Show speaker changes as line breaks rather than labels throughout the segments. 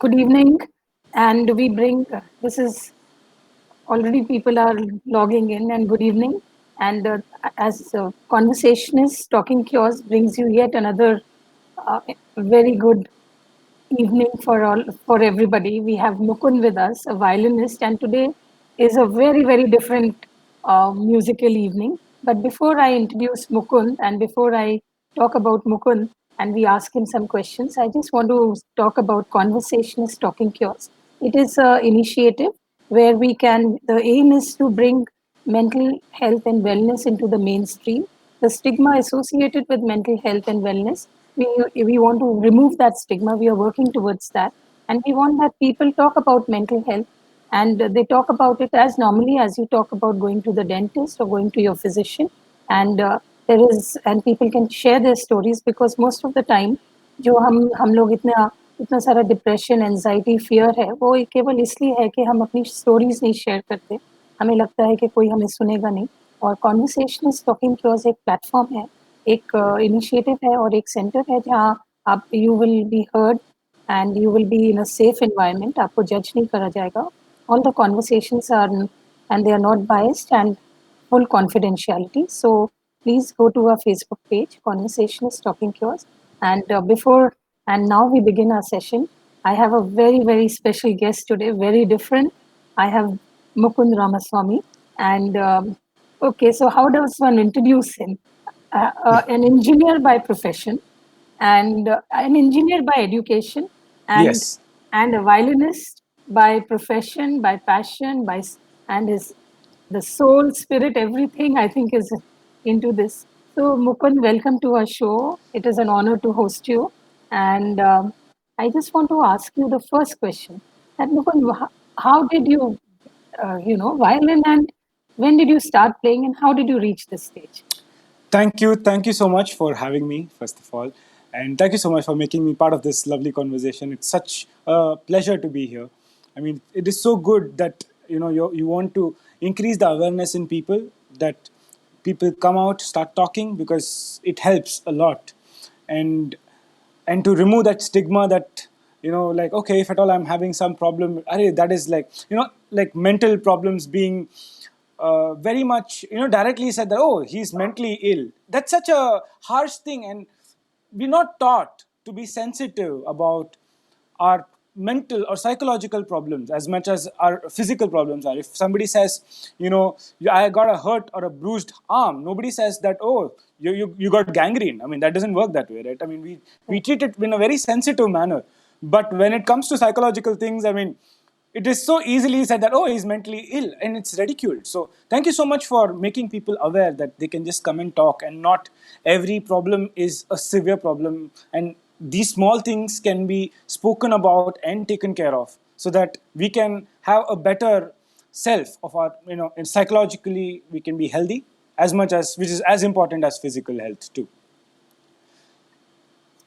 good evening. And we bring this is already people are logging in, and good evening. And as Conversationists, Talking Cures brings you yet another uh, very good evening for everybody. We have Mukund with us, a violinist, and today is a very different musical evening. But before I introduce Mukund and before I talk about Mukund and we ask him some questions, I just want to talk about Conversationist Talking Cures. It is an initiative where the aim is to bring mental health and wellness into the mainstream. The stigma associated with mental health and wellness, we want to remove that stigma. We are working towards that. And we want that people talk about mental health and they talk about it as normally as you talk about going to the dentist or going to your physician. And and people can share their stories because most of the time जो हम लोग इतना सारा depression anxiety fear है वो केवल इसलिए है कि हम अपनी स्टोरीज नहीं शेयर करते हमें लगता है कि कोई हमें सुनेगा नहीं और कॉन्वर्सेशन इज टॉकिंग क्योर्स एक प्लेटफॉर्म है एक इनिशिएटिव है और एक सेंटर है जहाँ आप you will be heard and you will be in a safe environment. आपको जज नहीं करा जाएगा. All the conversations are and they are not biased and full confidentiality. So please go to our Facebook page, Conversationist Talking Cures. And now we begin our session. I have a very special guest today, very different. I have Mukund Ramaswamy. And okay, so how does one introduce him? An engineer by profession and an engineer by education and
Yes.
and a violinist by profession, by passion, and his the soul, spirit, everything I think is into this. So Mukund, welcome to our show. It is an honor to host you, and I just want to ask you the first question. That Mukund, how did you, violin, and when did you start playing, and how did you reach this stage?
Thank you so much for having me, first of all. And thank you so much for making me part of this lovely conversation. It's such a pleasure to be here. I mean, it is so good that you want to increase the awareness in people, that people come out, start talking, because it helps a lot. And and to remove that stigma that like, okay, if at all I'm having some problem, that is like, like mental problems being very much directly said that, oh, he's mentally ill. That's such a harsh thing, and we're not taught to be sensitive about our mental or psychological problems as much as our physical problems are. If somebody says, I got a hurt or a bruised arm, nobody says that, oh, you got gangrene. I mean, that doesn't work that way, right? I mean, we treat it in a very sensitive manner. But when it comes to psychological things, I mean, it is so easily said that, oh, he's mentally ill, and it's ridiculed. So thank you so much for making people aware that they can just come and talk, and not every problem is a severe problem, and these small things can be spoken about and taken care of, so that we can have a better self of our, and psychologically we can be healthy, as much as, which is as important as physical health too.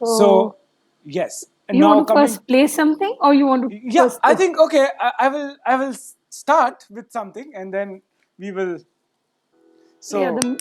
So
So yes, and
you
now
want to
coming.
first play something, or you want to
Yeah,
first
I
put?
think, okay, I will start with something, and then we will.
Yeah,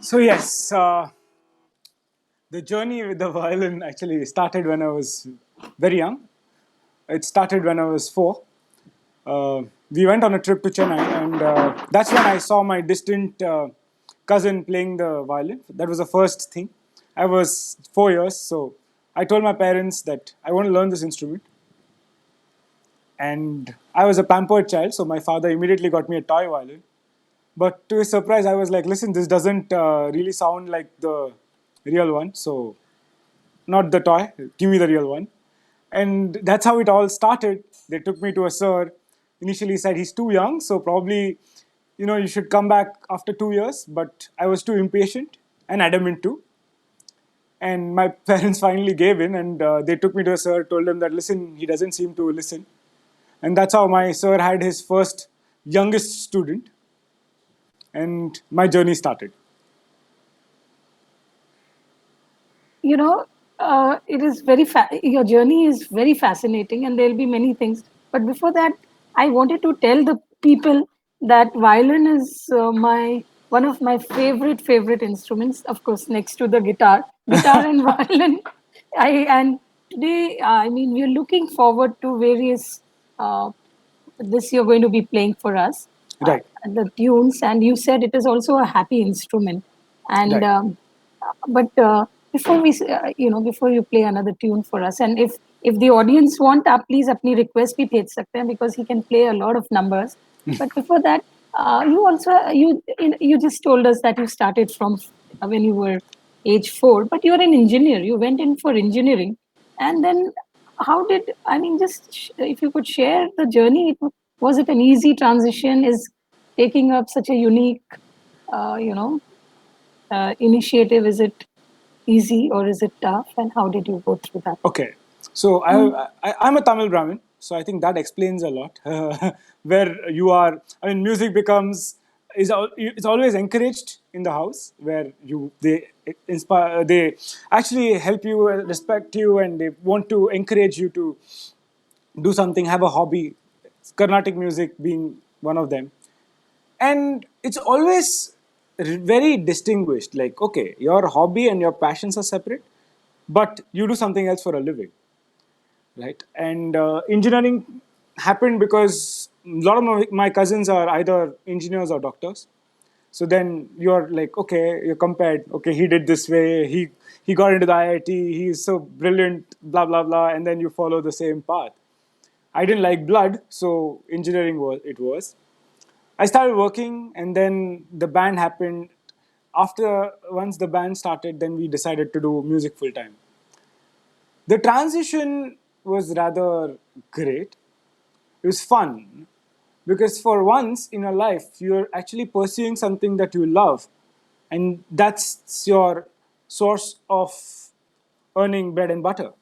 So yes, the journey with the violin actually started when I was very young. It started when I was 4. We went on a trip to Chennai, and that's when I saw my distant cousin playing the violin. That was the first thing. I was 4 years, so I told my parents that I want to learn this instrument. And I was a pampered child, so my father immediately got me a toy violin. But to his surprise, I was like, listen, this doesn't really sound like the real one, so not the toy, give me the real one. And that's how it all started. They took me to a sir. Initially said he's too young, so probably, you should come back after 2 years. But I was too impatient and adamant too. And my parents finally gave in, and they took me to a sir, told him that, listen, he doesn't seem to listen. And that's how my sir had his first youngest student, and my journey started.
You know, it is your journey is very fascinating, and there'll be many things. But before that, I wanted to tell the people that violin is my one of my favorite instruments. Of course, next to the guitar and violin. And today, I mean, we're looking forward to various this you're going to be playing for us,
Right,
the tunes, and you said it is also a happy instrument. And
right.
but before before you play another tune for us, and if the audience want, आप please अपनी request भी भेज सकते हैं, because he can play a lot of numbers. But before that, you also you just told us that you started from when you were age 4, but you're an engineer. You went in for engineering, and then how did, I mean, just if you could share the journey, was it an easy transition? Is taking up such a unique, uh, you know, initiative, is it easy or is it tough? And how did you go through that?
Okay, so
Mm.
I'm a Tamil Brahmin, so I think that explains a lot. Where you are, I mean, music becomes it's always encouraged in the house where they inspire, they actually help you, respect you, and they want to encourage you to do something, have a hobby. Carnatic music being one of them, and it's always very distinguished. Like, okay, your hobby and your passions are separate, but you do something else for a living, right? And engineering happened because a lot of my cousins are either engineers or doctors. So then you're like, okay, you're compared. Okay, he did this way. He got into the IIT. He's so brilliant. Blah blah blah. And then you follow the same path. I didn't like blood, so engineering was it was. I started working, and then the band happened. After once the band started, then we decided to do music full time. The transition was rather great. It was fun because for once in your life, you're actually pursuing something that you love, and that's your source of earning bread and butter.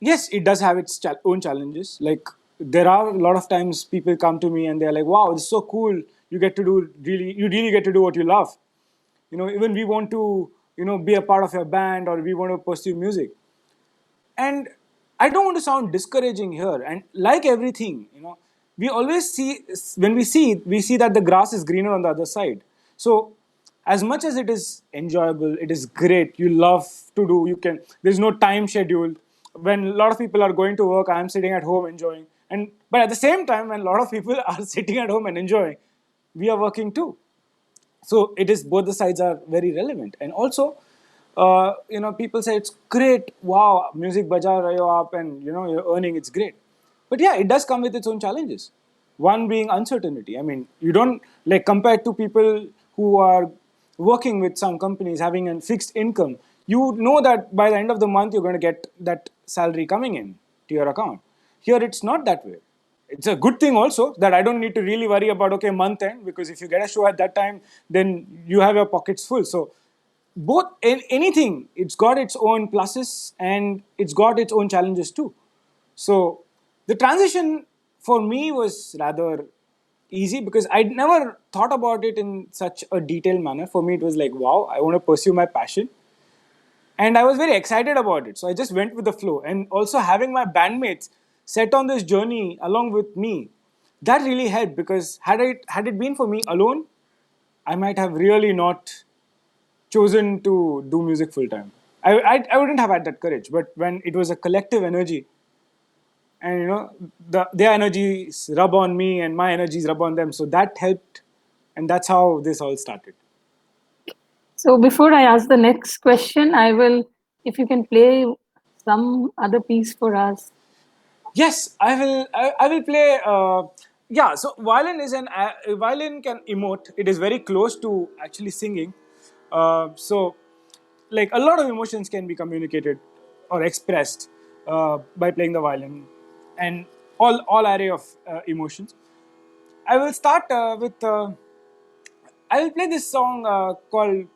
Yes, it does have its own challenges. Like, there are a lot of times people come to me and they're like, "Wow, it's so cool! You really get to do what you love." Even we want to, be a part of your band, or we want to pursue music. And I don't want to sound discouraging here. And like everything, we always see, when we see it, we see that the grass is greener on the other side. So as much as it is enjoyable, it is great, you love to do, there's no time schedule. When a lot of people are going to work, I am sitting at home enjoying. But at the same time, when a lot of people are sitting at home and enjoying, we are working too. So it is, both the sides are very relevant. And also, people say it's great, wow, music baja rahe ho aap, and you're earning, it's great. But yeah, it does come with its own challenges. One being uncertainty. I mean, you don't, like, compared to people who are working with some companies having a fixed income, you know that by the end of the month you're going to get that salary coming in to your account. Here it's not that way. It's a good thing also that I don't need to really worry about, okay, month end, because if you get a show at that time, then you have your pockets full. So both, anything, it's got its own pluses and it's got its own challenges too. So the transition for me was rather easy because I'd never thought about it in such a detailed manner. For me, it was like, wow, I want to pursue my passion, and I was very excited about it. So I just went with the flow, and also having my bandmates set on this journey along with me, that really helped, because had it been for me alone, I might have really not chosen to do music full time. I wouldn't have had that courage. But when it was a collective energy, and their energies rub on me and my energies rub on them, so that helped, and that's how this all started.
So before I ask the next question, I will, if you can play some other piece for us.
Yes, I will. I will play. Yeah. So violin is violin can emote. It is very close to actually singing. So, like a lot of emotions can be communicated or expressed by playing the violin, and all array of emotions. I will start with. I will play this song called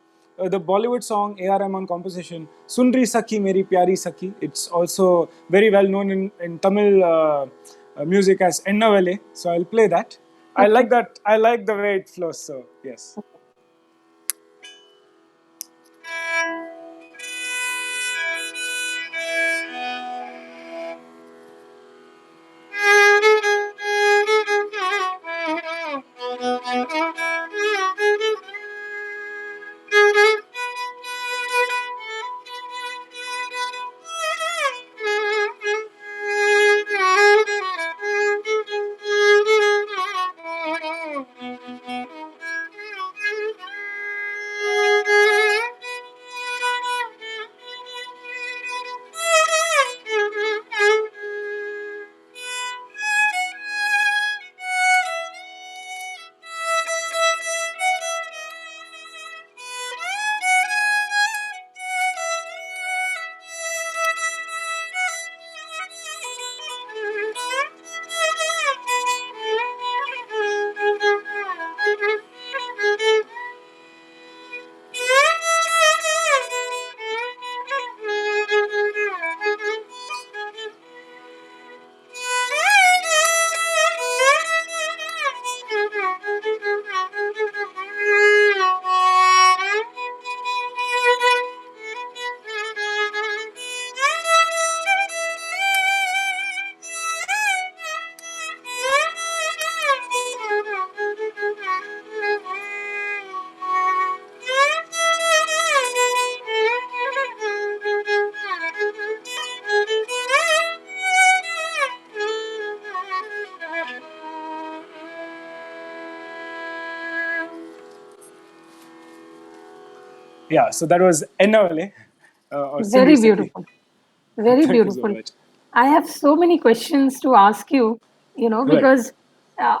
the Bollywood song A.R. Rahman composition Sunri Sakhi Meri Pyari Sakhi. It's also very well known in Tamil music as Ennavale. So I'll play that. I
Okay.
like that. I like the way it flows. So yes. Yeah. So that was Ennavale or Sunri
Very
Sakhi.
beautiful. Very
Thank you so
beautiful.
much.
I have so many questions to ask you,
Right.
because uh,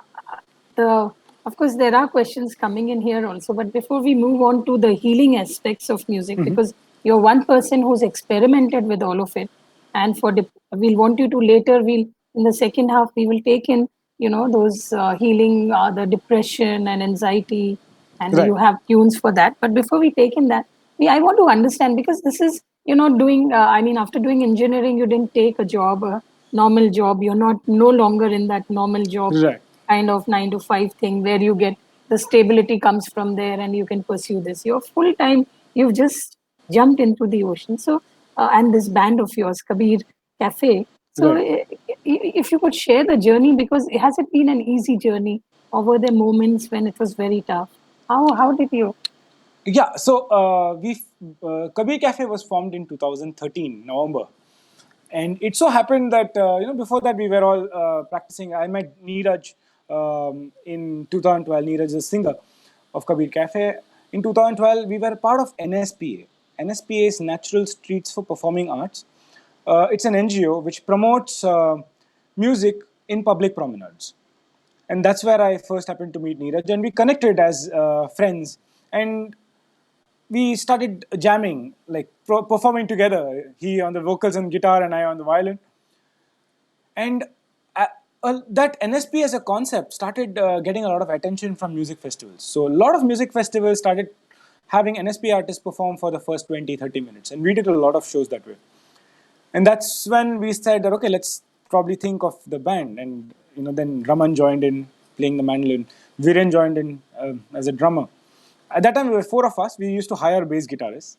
the of course there are questions coming in here also, but before we move on to the healing aspects of music, because you're one person who's experimented with all of it, and we'll want you to later, we'll in the second half we will take in, those healing, the depression and anxiety, and you
Right.
have tunes for that. But before we take in that, I want to understand, because this is, doing, I mean, after doing engineering, you didn't take a job, a normal job. You're not no longer in that normal job
Right.
kind of 9 to 5 thing where you get the stability comes from there and you can pursue this. You're full time, you've just jumped into the ocean. So, and this band of yours, Kabir Cafe. So,
Right.
if you could share the journey, because has it been an easy journey, or were there moments when it was very tough? How did you?
Yeah. So we Kabir Cafe was formed in 2013 November. And it so happened that before that we were all practicing. I met Neeraj in 2012. Neeraj is a singer of Kabir Cafe. In 2012, we were part of NSPA. NSPA is Natural Streets for Performing Arts. It's an NGO which promotes music in public promenades, and that's where I first happened to meet Neeraj, and we connected as friends. And we started jamming, like performing together. He on the vocals and guitar, and I on the violin. And uh, that NSP as a concept started getting a lot of attention from music festivals. So a lot of music festivals started having NSP artists perform for the first 20, 30 minutes. And we did a lot of shows that way. And that's when we said that, okay, let's probably think of the band. And, then Raman joined in playing the mandolin. Viren joined in as a drummer. At that time, we were four of us. We used to hire bass guitarists.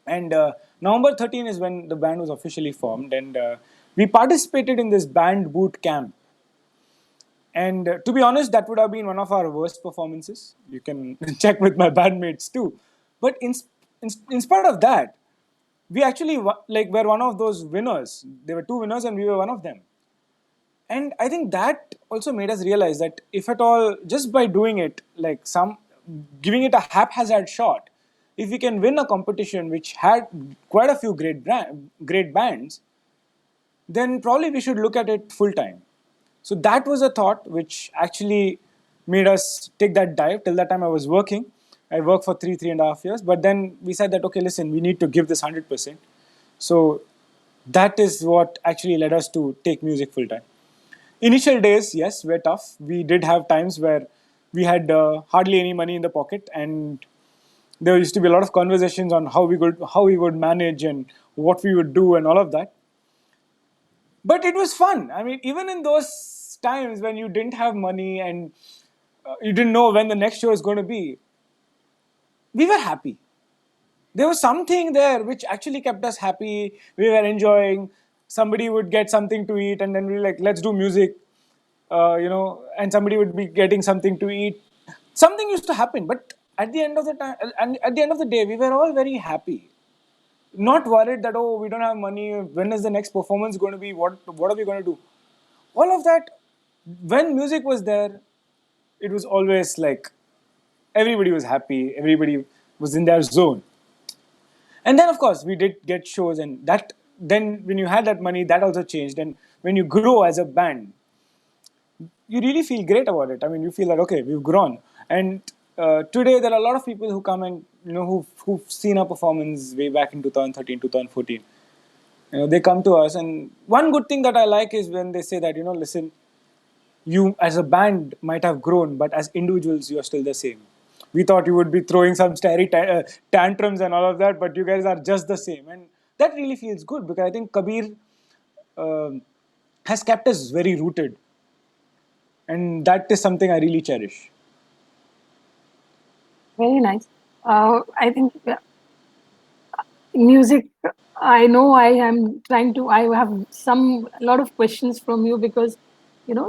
And November 13 is when the band was officially formed. And we participated in this band boot camp. And to be honest, that would have been one of our worst performances. You can check with my bandmates too. But in spite of that, we actually like were one of those winners. There were two winners, and we were one of them. And I think that also made us realize that if at all, just by doing it, like some giving it a haphazard shot, if we can win a competition which had quite a few great bands, then probably we should look at it full time. So that was a thought which actually made us take that dive. Till that time, I was working. I worked for 3.5 years. But then we said that, okay, listen, we need to give this 100%. So that is what actually led us to take music full time. Initial days, yes, were tough. We did have times where we had hardly any money in the pocket, and there used to be a lot of conversations on how we would manage and what we would do and all of that. But it was fun. I mean, even in those times when you didn't have money and you didn't know when the next show is going to be, we were happy. There was something there which actually kept us happy. We were enjoying. Somebody would get something to eat, and then we were like, let's do music, and somebody would be getting something to eat. Something used to happen, but at the end of the time, and at the end of the day, we were all very happy. Not worried that, oh, we don't have money. When is the next performance going to be? What are we going to do? All of that. When music was there, it was always like everybody was happy. Everybody was in their zone. And then, of course, we did get shows, and that then when you had that money, that also changed. And when you grow as a band, you really feel great about it. I mean, you feel that okay, we've grown. And today, there are a lot of people who come and who've seen our performance way back in 2013, 2014. They come to us, and one good thing that I like is when they say that listen, you as a band might have grown, but as individuals, you are still the same. We thought you would be throwing some tantrums and all of that, but you guys are just the same, and that really feels good because I think Kabir um has kept us very rooted, and that is something I really cherish.
Very nice. I think music, I know I am trying to, I have a lot of questions from you because,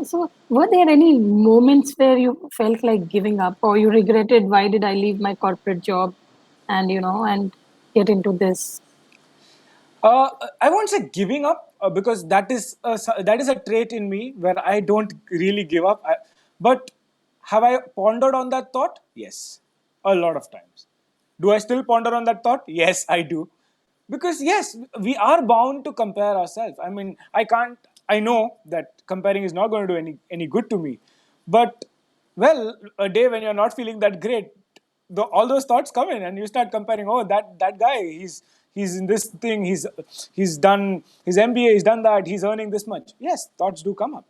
so were there any moments where you felt like giving up or you regretted, why did I leave my corporate job and, and get into this?
I won't say giving up because that is a trait in me where I don't really give up. But have I pondered on that thought? Yes, a lot of times. Do I still ponder on that thought? Yes, I do. Because yes, we are bound to compare ourselves. I mean, I can't. I know that comparing is not going to do any good to me, but well, a day when you're not feeling that great, all those thoughts come in, and you start comparing. Oh, that guy, he's in this thing. He's done his MBA. He's done that. He's earning this much. Yes, thoughts do come up.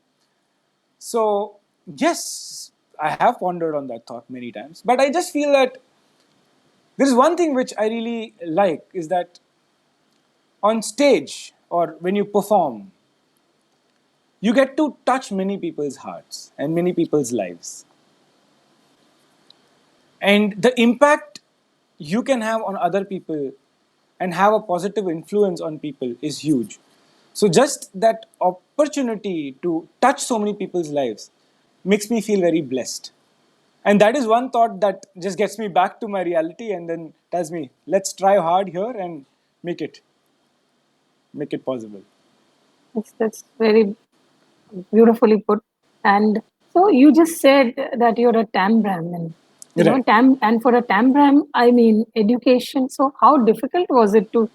So yes, I have pondered on that thought many times. But I just feel that there is one thing which I really like is that on stage or when you perform, you get to touch many people's hearts and many people's lives. And the impact you can have on other people and have a positive influence on people is huge. So, just that opportunity to touch so many people's lives makes me feel very blessed. And that is one thought that just gets me back to my reality and then tells me, let's try hard here and make it make it possible.
That's very beautifully put. And so you just said that you're a Tambram, and
Right.
and for a Tambram, I mean education. So how difficult was it to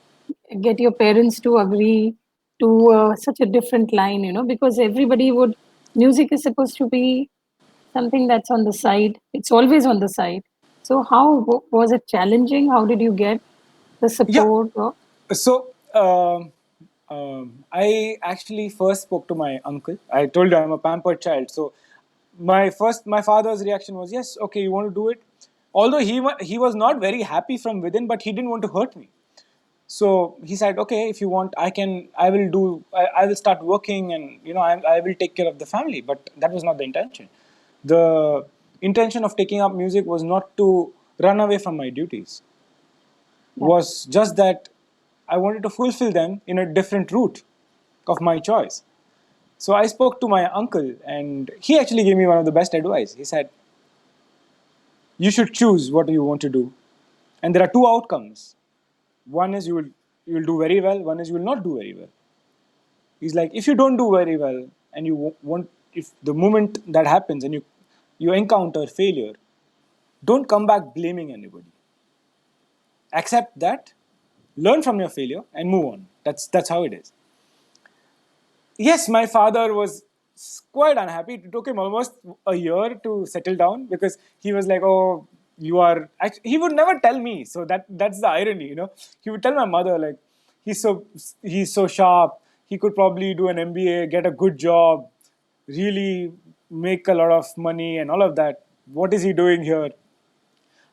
get your parents to agree to such a different line? Because everybody would music is supposed to be something that's on the side. It's always on the side. So how was it challenging? How did you get the
Yeah.
support?
So I actually first spoke to my uncle. I told you I'm a pampered child. So my father's reaction was yes, okay, you want to do it. Although he was not very happy from within, but he didn't want to hurt me. So he said, okay, if you want, I will do, I will start working, and I will take care of the family. But that was not the intention. The intention of taking up music was not to run away from my duties,
Yeah.
was just that I wanted to fulfill them in a different route of my choice. So I spoke to my uncle, and he actually gave me one of the best advice. He said, "You should choose what you want to do, and there are two outcomes. One is you will do very well. One is you will not do very well." He's like, if you don't do very well, and you want, if the moment that happens and you encounter failure, don't come back blaming anybody. accept that, learn from your failure, and move on. That's how it is. Yes, my father was quite unhappy. It took him almost a year to settle down because he was like, "Oh, you are." He would never tell me. So that's the irony, you know. He would tell my mother like, he's so sharp. He could probably do an MBA, get a good job, really make a lot of money, and all of that. What is he doing here?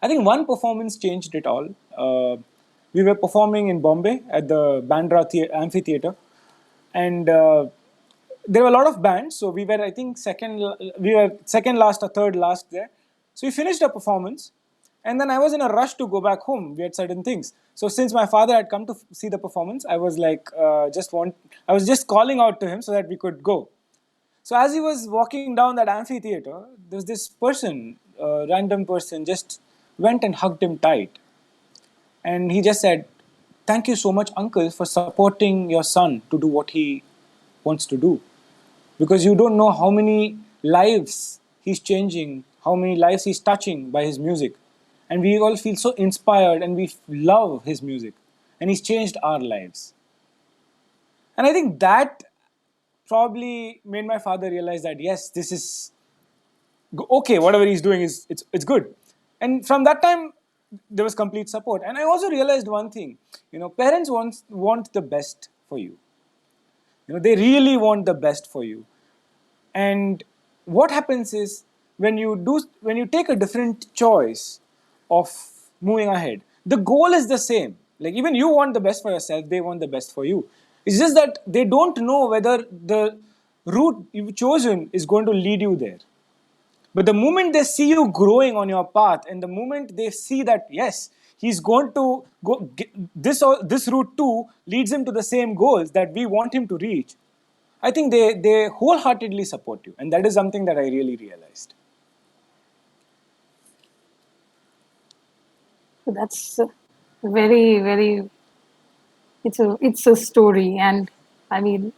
I think one performance changed it all. We were performing in Bombay at the Bandra Amphitheater, and there were a lot of bands. So we were, I think, we were second last or third last there. So we finished our performance, and then I was in a rush to go back home. We had certain things. So since my father had come to see the performance, I was like, I was just calling out to him so that we could go. So as he was walking down that amphitheater, there's this person, a random person, just went and hugged him tight. And he just said, "Thank you so much, uncle, for supporting your son to do what he wants to do. Because you don't know how many lives he's changing, how many lives he's touching by his music. And we all feel so inspired and we love his music. And he's changed our lives." And I think that probably made my father realize that, yes, this is okay, whatever he's doing is it's good. And from that time there was complete support. And I also realized one thing, parents want the best for you. They really want the best for you. And what happens is, when you take a different choice of moving ahead, the goal is the same. Like, even you want the best for yourself, they want the best for you. It's just that they don't know whether the route you've chosen is going to lead you there. But the moment they see you growing on your path, and the moment they see that, yes, he's going to go, this route too leads him to the same goals that we want him to reach, I think they wholeheartedly support you. And that is something that I really realized.
So that's very, very. It's a story, and I mean,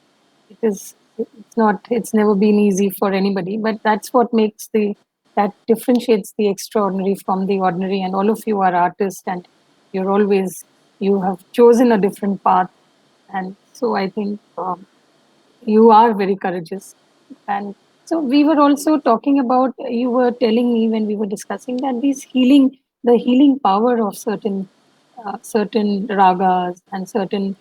it's not. It's never been easy for anybody, but that's what makes the that differentiates the extraordinary from the ordinary. And all of you are artists, and you're always you have chosen a different path, and so I think you are very courageous. And so we were also talking about, you were telling me when we were discussing that the healing power of certain ragas and certain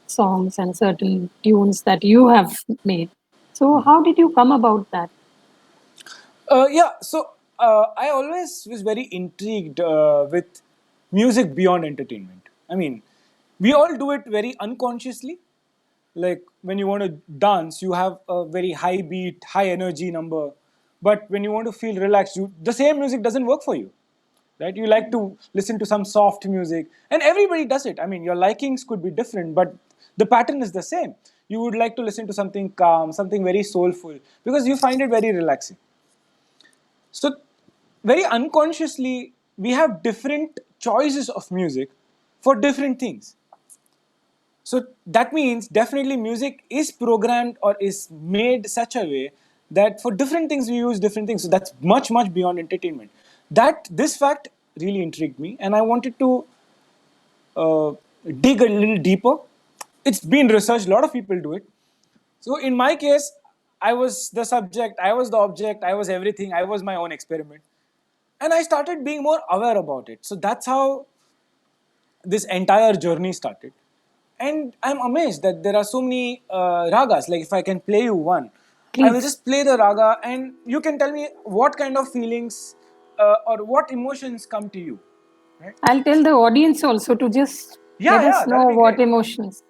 songs and certain tunes that you have made. So how did you come about that?
Yeah, so I always was very intrigued with music beyond entertainment. I mean, we all do it very unconsciously. Like, when you want to dance, you have a very high beat, high energy number. But when you want to feel relaxed, the same music doesn't work for you. Right? You like to listen to some soft music, and everybody does it. I mean, your likings could be different, but the pattern is the same. You would like to listen to something calm, something very soulful, because you find it very relaxing. So, very unconsciously, we have different choices of music for different things. So that means definitely music is programmed or is made such a way that for different things we use different things. So that's much, much beyond entertainment. That This fact really intrigued me, and I wanted to uh, dig a little deeper. It's been researched, a lot of people do it. So in my case, I was the subject, I was the object, I was everything, I was my own experiment. And I started being more aware about it. So that's how this entire journey started. And I'm amazed that there are so many ragas. Like, if I can play you one, I will
Please,
just play the raga, and you can tell me what kind of feelings or what emotions come to you. Right?
I'll tell the audience also to just
Yeah,
let
yeah,
us
that'll
know
be
what
great.
emotions.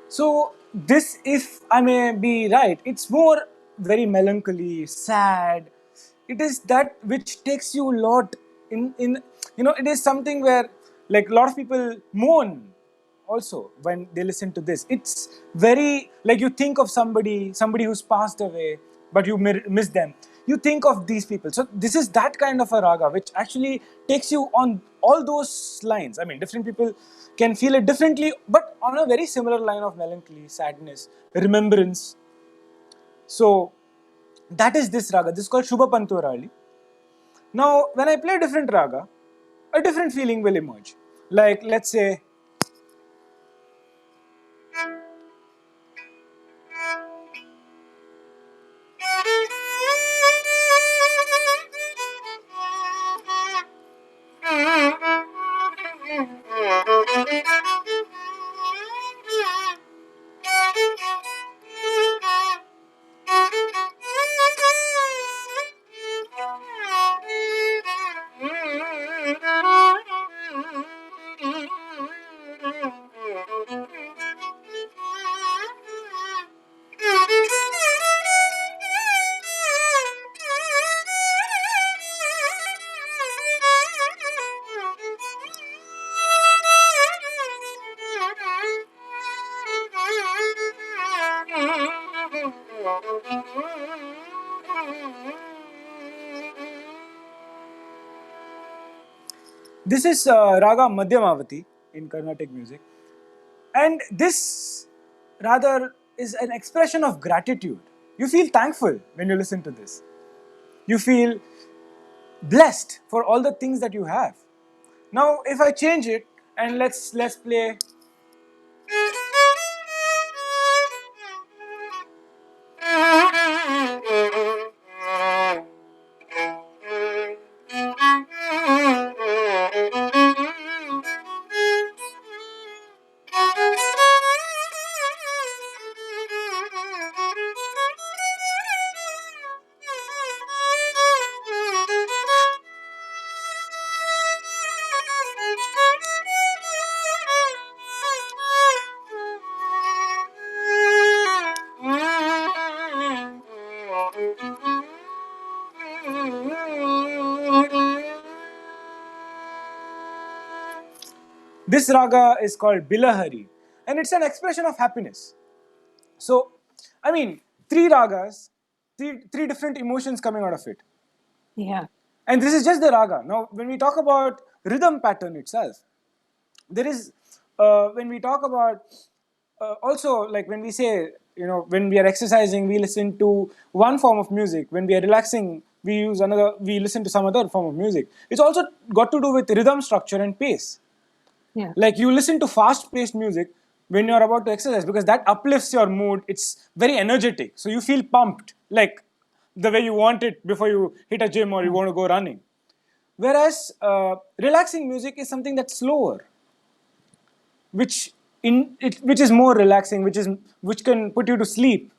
So this, if I may be right, it's more very melancholy, sad. It is that which takes you a lot in it is something where like a lot of people moan also when they listen to this. It's very like you think of somebody who's passed away, but you miss them. You think of these people. So this is that kind of a raga which actually takes you on all those lines. I mean, different people can feel it differently, but on a very similar line of melancholy, sadness, remembrance. So that is this raga. This is called Shubha Panturali. Now, when I play a different raga, a different feeling will emerge. Like, let's say, this is raga Madhyamavati in Carnatic music. And this rather is an expression of gratitude. You feel thankful when you listen to this. You feel blessed for all the things that you have. Now, if I change it and let's play. This raga is called Bilahari, and it's an expression of happiness. So, I mean, three ragas, three different emotions coming out of it.
Yeah.
And this is just the raga. Now, when we talk about rhythm pattern itself, there is, when we talk about, also like when we say, when we are exercising, we listen to one form of music. When we are relaxing, we listen to some other form of music. It's also got to do with rhythm structure and pace.
Yeah.
Like you listen to fast paced music when you're about to exercise because that uplifts your mood. It's very energetic. So you feel pumped, like the way you want it before you hit a gym or you
Mm.
want to go running. Whereas relaxing music is something that's slower, which is more relaxing, which can put you to sleep.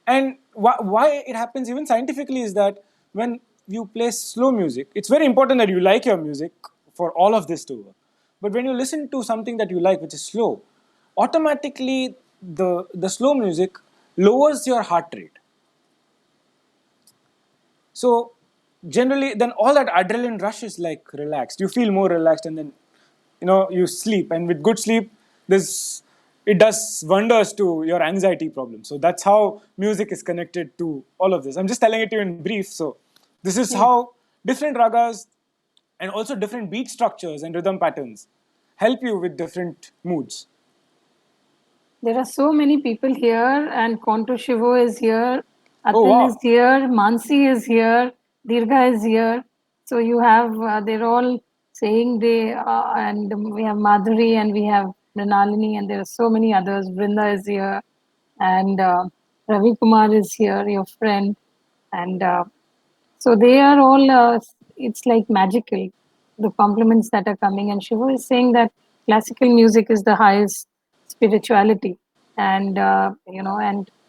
And why it happens even scientifically is that when you play slow music, it's very important that you like your music for all of this to work. But when you listen to something that you like, which is slow, automatically the slow music lowers your heart rate. So generally, then all that adrenaline rush is like relaxed. You feel more relaxed, and then you sleep. And with good sleep, this it does wonders to your anxiety problem. So that's how music is connected to all of this. I'm just telling it to you in brief. So this is
Yeah.
how different ragas and also different beat structures and rhythm patterns help you with different moods.
There are so many people here, and Konto Shivo is here,
Oh
Atin is
wow!
here, Mansi is here, Dirga is here. So you have, they're all saying and we have Madhuri and we have Mrinalini, and there are so many others. Vrinda is here, and Ravi Kumar is here, your friend, and so they are all, it's like magical, the compliments that are coming. And Shiva is saying that classical music is the highest spirituality. And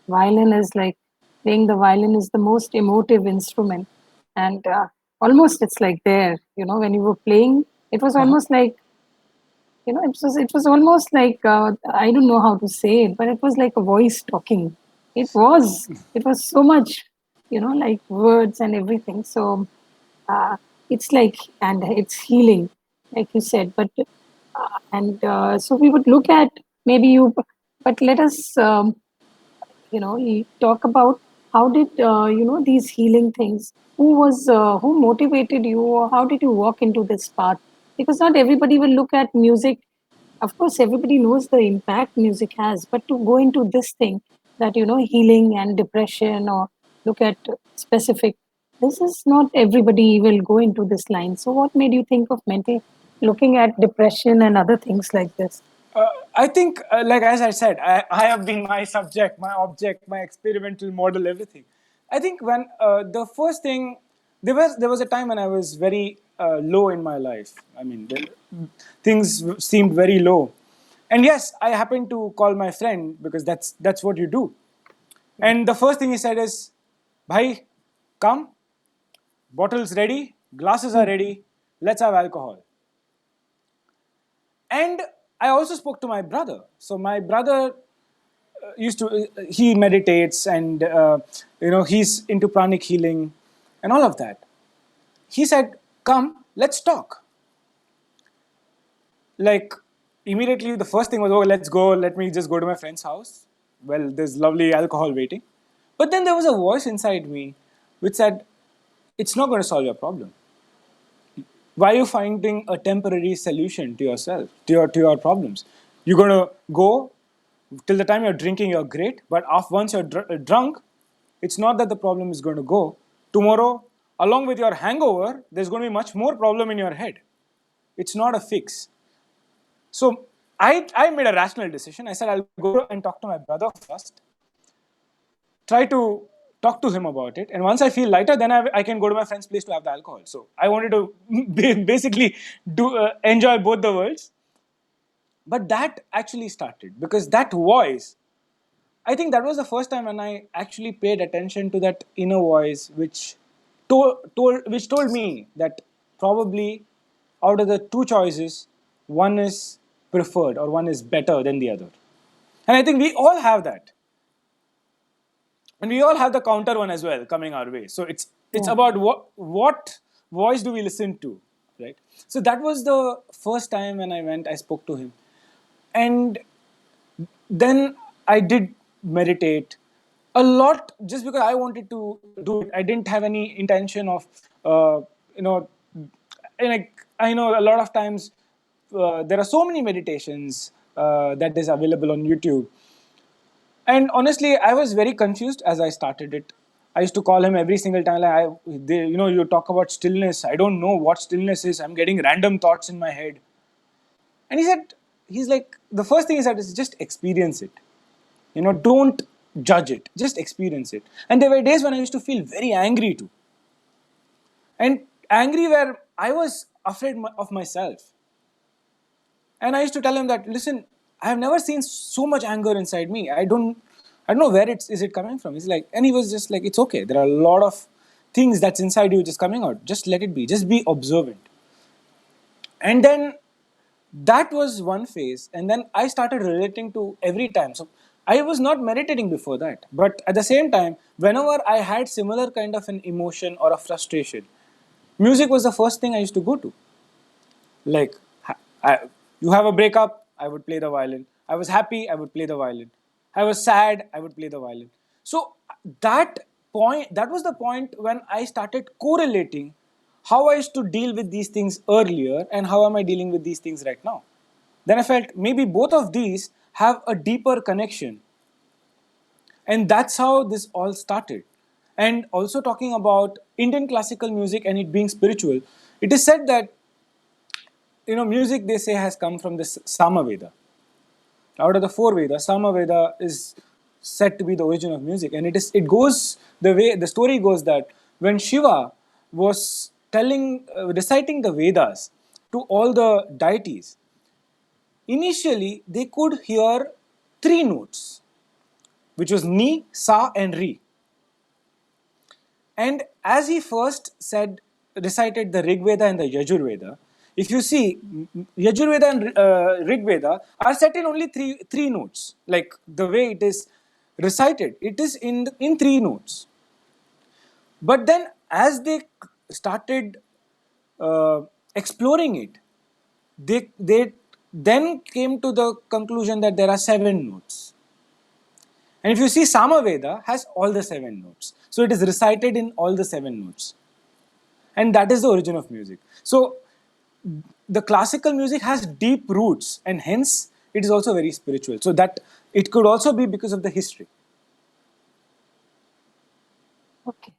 violin is like, playing the violin is the most emotive instrument. And almost it's like there, when you were playing, it was
Uh-huh.
almost like it was almost like I don't know how to say it, but it was like a voice talking. It was so much, like words and everything. So uh, it's like, and it's healing, like you said. But and so we would look at maybe you, but let us talk about how did these healing things, who motivated you, or how did you walk into this path? Because not everybody will look at music. Of course everybody knows the impact music has, but to go into this thing, that healing and depression, or look at specific, this is not everybody will go into this line. So what made you think of mental, looking at depression and other things like this?
I think, like as I said, I have been my subject, my object, my experimental model, everything. I think when the first thing, there was a time when I was very low in my life. I mean, things seemed very low, and yes, I happened to call my friend because that's what you do. And the first thing he said is, "Bhai, come, bottles ready, glasses are
Hmm.
ready, let's have alcohol." And I also spoke to my brother. So my brother used to he meditates, and he's into pranic healing and all of that. He said, "Come, let's talk." Like, immediately the first thing was, "Oh, let's go, let me just go to my friend's house. Well, there's lovely alcohol waiting." But then there was a voice inside me which said, "It's not going to solve your problem. Why are you finding a temporary solution to yourself, to your problems? You're going to go till the time you're drinking, you're great, but once you're drunk, it's not that the problem is going to go. Tomorrow, along with your hangover, there's going to be much more problem in your head. It's not a fix." So I made a rational decision. I said, I'll go and talk to my brother first, try to talk to him about it, and once I feel lighter, then I can go to my friend's place to have the alcohol. So I wanted to basically do enjoy both the worlds. But that actually started because that voice, I think that was the first time when I actually paid attention to that inner voice, which told me that probably out of the two choices, one is preferred or one is better than the other. And I think we all have that, and we all have the counter one as well coming our way. So it's
Yeah.
about what voice do we listen to, right? So that was the first time when I went, I spoke to him, and then I did meditate a lot just because I wanted to do it. I didn't have any intention of, you know, and I know a lot of times there are so many meditations that is available on YouTube. And honestly, I was very confused as I started it. I used to call him every single time. Like, you talk about stillness. I don't know what stillness is. I'm getting random thoughts in my head. And he's like, the first thing he said is just experience it. Don't judge it. Just experience it. And there were days when I used to feel very angry too. And angry where I was afraid of myself. And I used to tell him that, listen, I have never seen so much anger inside me. I don't know where is it coming from. He's like, and he was just like, it's okay. There are a lot of things that's inside you just coming out. Just let it be. Just be observant. And then that was one phase. And then I started relating to every time. So I was not meditating before that. But at the same time, whenever I had similar kind of an emotion or a frustration, music was the first thing I used to go to. Like, you have a breakup, I would play the violin. I was happy, I would play the violin. I was sad, I would play the violin. So that was the point when I started correlating how I used to deal with these things earlier and how am I dealing with these things right now. Then I felt maybe both of these have a deeper connection, and that's how this all started. And also, talking about Indian classical music and it being spiritual, it is said that music, they say, has come from the Samaveda. Out of the four Vedas, Samaveda is said to be the origin of music, and it goes the way the story goes that when Shiva was reciting the Vedas to all the deities, initially they could hear three notes, which was Ni, Sa, and Re. And as he first recited the Rig Veda and the Yajur Veda, If you see, Yajurveda and Rig Veda are set in only three notes. Like the way it is recited, it is in three notes. But then, as they started uh, exploring it, they then came to the conclusion that there are seven notes. And if you see, Samaveda has all the seven notes. So it is recited in all the seven notes. And that is the origin of music. So the classical music has deep roots, and hence it is also very spiritual. So that it could also be because of the history.
Okay.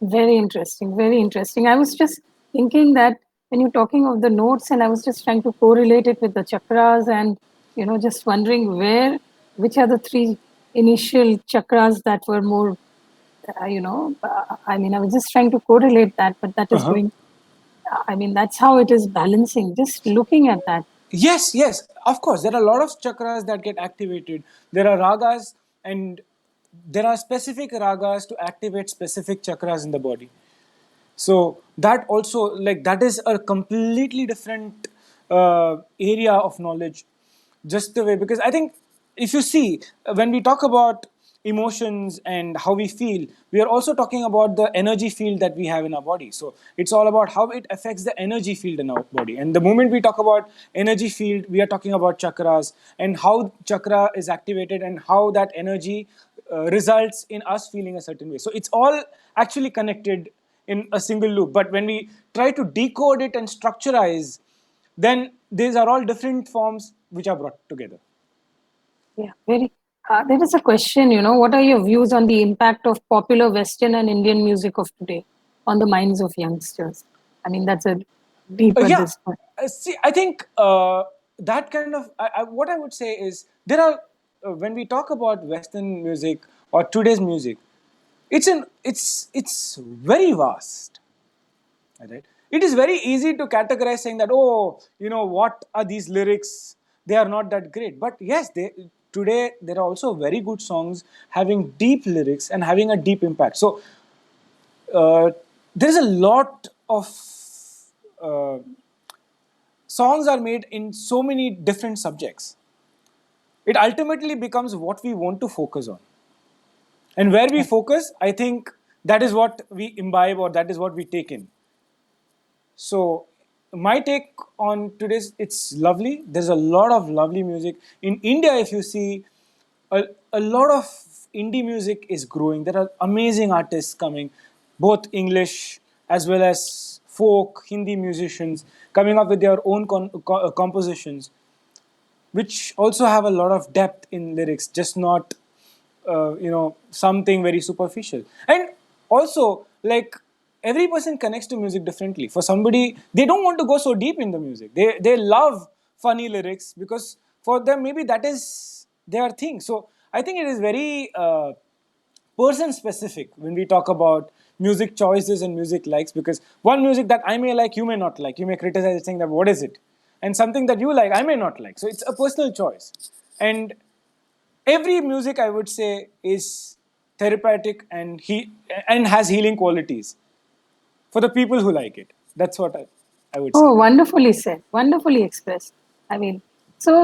Very interesting. Very interesting. I was just thinking that when you're talking of the notes, and I was just trying to correlate it with the chakras, and just wondering which are the three initial chakras that were more, I mean, I was just trying to correlate that, but that is
Uh-huh.
going. I mean, that's how it is balancing. Just looking at that.
Yes, yes, of course. There are a lot of chakras that get activated. There are ragas, and there are specific ragas to activate specific chakras in the body. So that also, like, that is a completely different area of knowledge, just the way, because I think if you see, when we talk about emotions and how we feel, we are also talking about the energy field that we have in our body. So it's all about how it affects the energy field in our body, and the moment we talk about energy field, we are talking about chakras and how chakra is activated and how that energy results in us feeling a certain way. So it's all actually connected in a single loop. But when we try to decode it and structurize, then these are all different forms which are brought together.
Yeah, very. There is a question, what are your views on the impact of popular Western and Indian music of today on the minds of youngsters? I mean, that's a deep at
Yeah,
this point.
see, I think that kind of what I would say is there are when we talk about Western music or today's music, it's very vast. Right? It is very easy to categorize saying that, oh, what are these lyrics? They are not that great. But yes, today there are also very good songs having deep lyrics and having a deep impact. So there is a lot of uh, songs are made in so many different subjects. It ultimately becomes what we want to focus on. And where we
Yeah.
focus, I think that is what we imbibe or that is what we take in. So my take on today's, it's lovely. There's a lot of lovely music in India. If you see, a lot of indie music is growing. There are amazing artists coming, both English as well as folk Hindi musicians coming up with their own compositions, which also have a lot of depth in lyrics, just not something very superficial. And also, like, every person connects to music differently. For somebody, they don't want to go so deep in the music. They love funny lyrics because for them maybe that is their thing. So I think it is very person specific when we talk about music choices and music likes, because one music that I may like, you may not like. You may criticize it saying that what is it, and something that you like, I may not like. So it's a personal choice. And every music, I would say, is therapeutic and and has healing qualities for the people who like it. That's what I would say.
Oh, wonderfully said, wonderfully expressed. I mean, so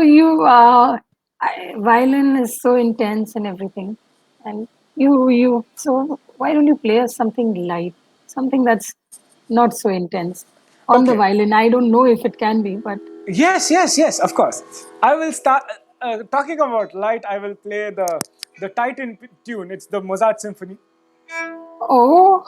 violin is so intense and everything, and so why don't you play us something light, something that's not so intense on the
Okay.
violin? I don't know if it can be, but
Yes, yes, yes, of course. I will start talking about light. I will play the Titan tune. It's the Mozart Symphony.
oh,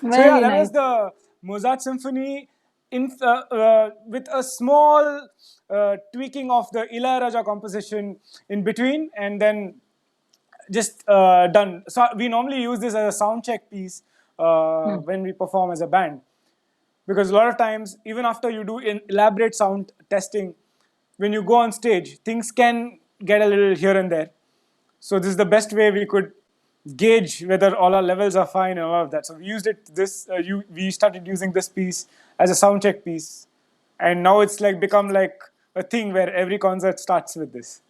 So yeah,
Very
that was
nice.
the Mozart Symphony with a small tweaking of the Ilayaraja composition in between, and then just done. So we normally use this as a sound check piece
Hmm.
when we perform as a band, because a lot of times, even after you do elaborate sound testing, when you go on stage, things can get a little here and there. So this is the best way we could gauge whether all our levels are fine and all of that. So we used it. We started using this piece as a sound check piece, and now it's like become like a thing where every concert starts with this.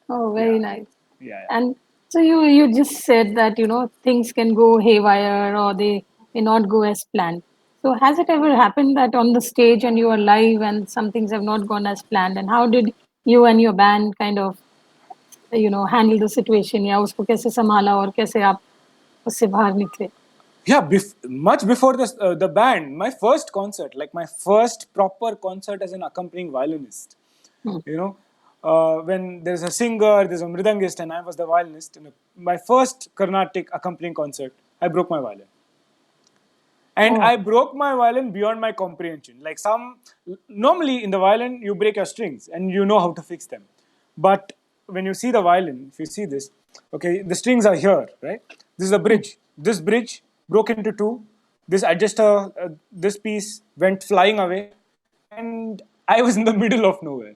Oh,
Yeah,
very nice.
yeah.
And so you just said that things can go haywire or they may not go as planned. So has it ever happened that on the stage and you are live and some things have not gone as planned? And how did you and your band kind of handle the situation? या उसको कैसे संभाला और कैसे आप उससे बाहर निकले?
Yeah, much before this, the band, my first concert, like my first proper concert as an accompanying violinist.
Hmm.
You know, when there's a singer, there's a mridangist, and I was the violinist. In my first Carnatic accompanying concert, I broke my violin. And
Oh.
I broke my violin beyond my comprehension. Like normally in the violin, you break your strings and you know how to fix them. But when you see the violin, if you see this, okay, the strings are here, right? This is a
Hmm.
bridge. This bridge broke into two. This adjuster, this piece went flying away, and I was in the middle of nowhere.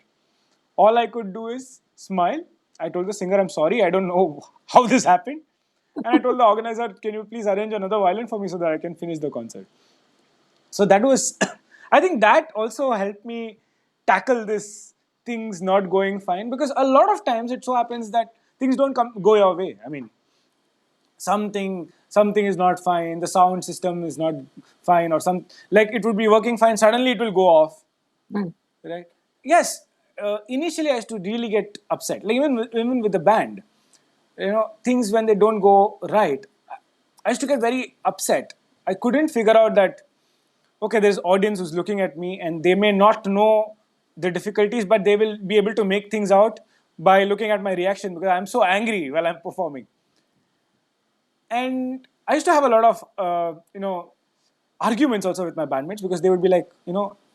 All I could do is smile. I told the singer, I'm sorry, I don't know how this happened. And I told the organizer, can you please arrange another violin for me so that I can finish the concert? So that was, I think that also helped me tackle this things not going fine, because a lot of times it so happens that things don't go your way. I mean, something is not fine, the sound system is not fine, or some, like, it would be working fine, suddenly it will go off,
Hmm.
right? Yes, initially I used to really get upset, like even with the band, things when they don't go right, I used to get very upset. I couldn't figure out that, okay, there's audience who's looking at me and they may not know the difficulties, but they will be able to make things out by looking at my reaction, because I'm so angry while I'm performing. And I used to have a lot of arguments also with my bandmates, because they would be like,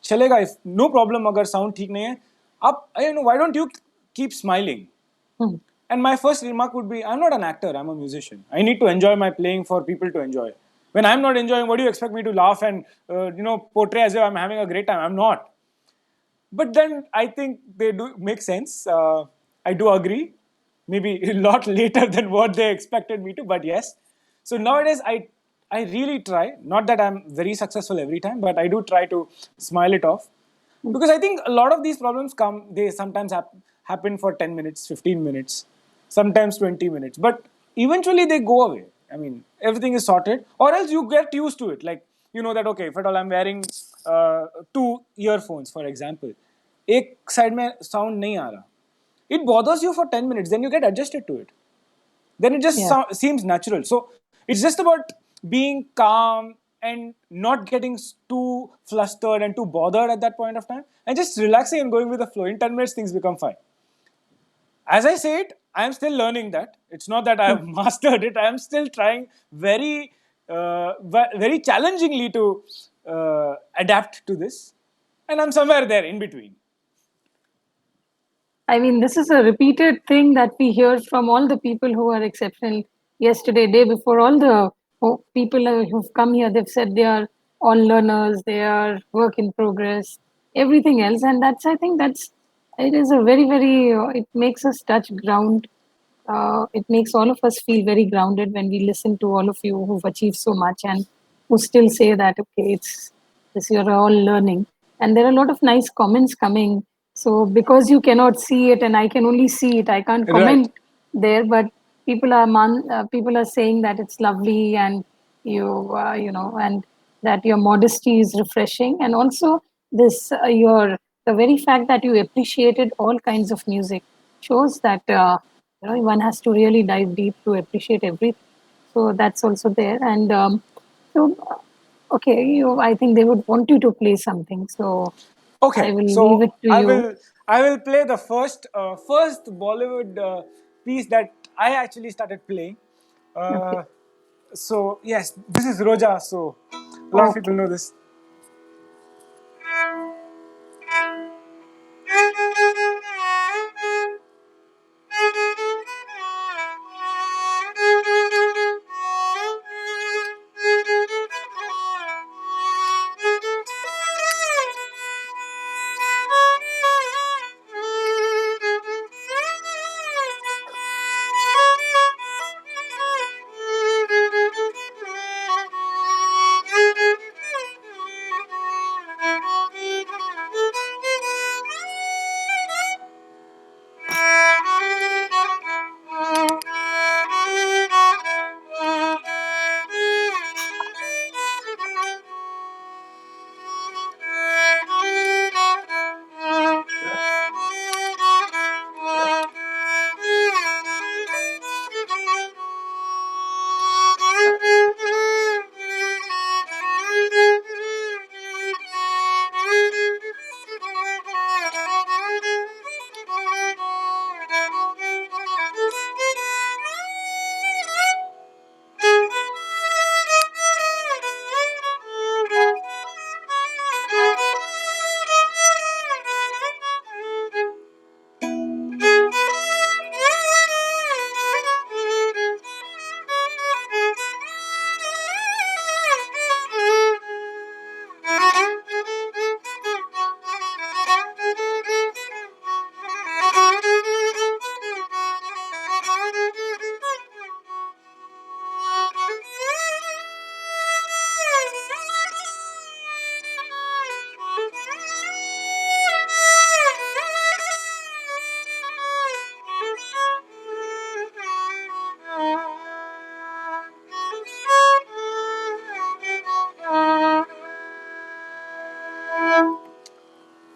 chalega, if no problem agar sound theek nahi hai, why don't you keep smiling?
Hmm.
And my first remark would be, I'm not an actor, I'm a musician. I need to enjoy my playing for people to enjoy. When I'm not enjoying, what do you expect me to laugh and portray as if I'm having a great time? I'm not. But then I think they do make sense. I do agree. Maybe a lot later than what they expected me to, but yes. So nowadays, I really try. Not that I'm very successful every time, but I do try to smile it off,
Hmm.
because I think a lot of these problems come. They sometimes happen for 10 minutes, 15 minutes, sometimes 20 minutes, but eventually they go away. I mean, everything is sorted, or else you get used to it. Like, you know that, okay, if at all I'm wearing two earphones, for example, एक side में sound नहीं आ रहा, it bothers you for 10 minutes, then you get adjusted to it, then it just
Yeah.
seems natural. So it's just about being calm and not getting too flustered and too bothered at that point of time, and just relaxing and going with the flow. In 10 minutes things become fine. As I say it, I am still learning that. It's not that I
Hmm.
have mastered it. I am still trying very challengingly to adapt to this, and I'm somewhere there in between.
I mean, this is a repeated thing that we hear from all the people who are exceptional. Yesterday, day before, all the people who've come here, they've said they are all learners, they are work in progress, everything else. And that's, I think it is a very, very, it makes us touch ground. It makes all of us feel very grounded when we listen to all of you who've achieved so much and who still say that, okay, it's this, you're all learning. And there are a lot of nice comments coming. So because you cannot see it and I can only see it, I can't
Right.
comment there, but people are saying that it's lovely and and that your modesty is refreshing, and also this your the very fact that you appreciated all kinds of music shows that one has to really dive deep to appreciate everything. So that's also there. And so okay, I think they would want you to play something, so I
Okay,
will leave it
so
to
I
you.
will I will play the first Bollywood piece that I actually started playing.
Okay.
Uh, so yes, this is Roja. So A lot of people
Okay.
know this.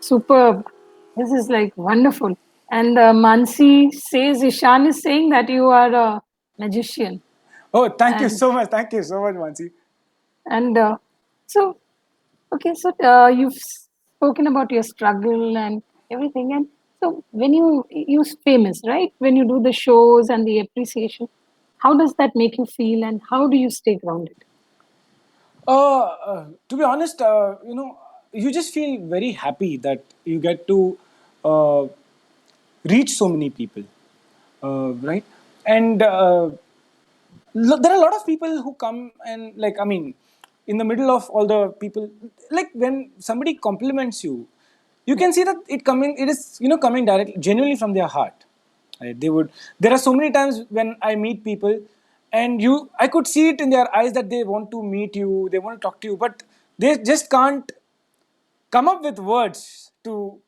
Superb. This is like wonderful. And Mansi says, Ishan is saying that you are a magician.
Oh, thank you
And
so much. Thank you so much, Mansi.
and so okay, so you've spoken about your struggle and everything. And so when you famous, right? When you do the shows and the appreciation, how does that make you feel, and how do you stay grounded?
To be honest, you just feel very happy that you get to uh, reach so many people, right? And there are a lot of people who come and, like, I mean, in the middle of all the people, like when somebody compliments you, you can see that it is, coming directly, genuinely from their heart. Right? There are so many times when I meet people, and I could see it in their eyes that they want to meet you, they want to talk to you, but they just can't come up with words to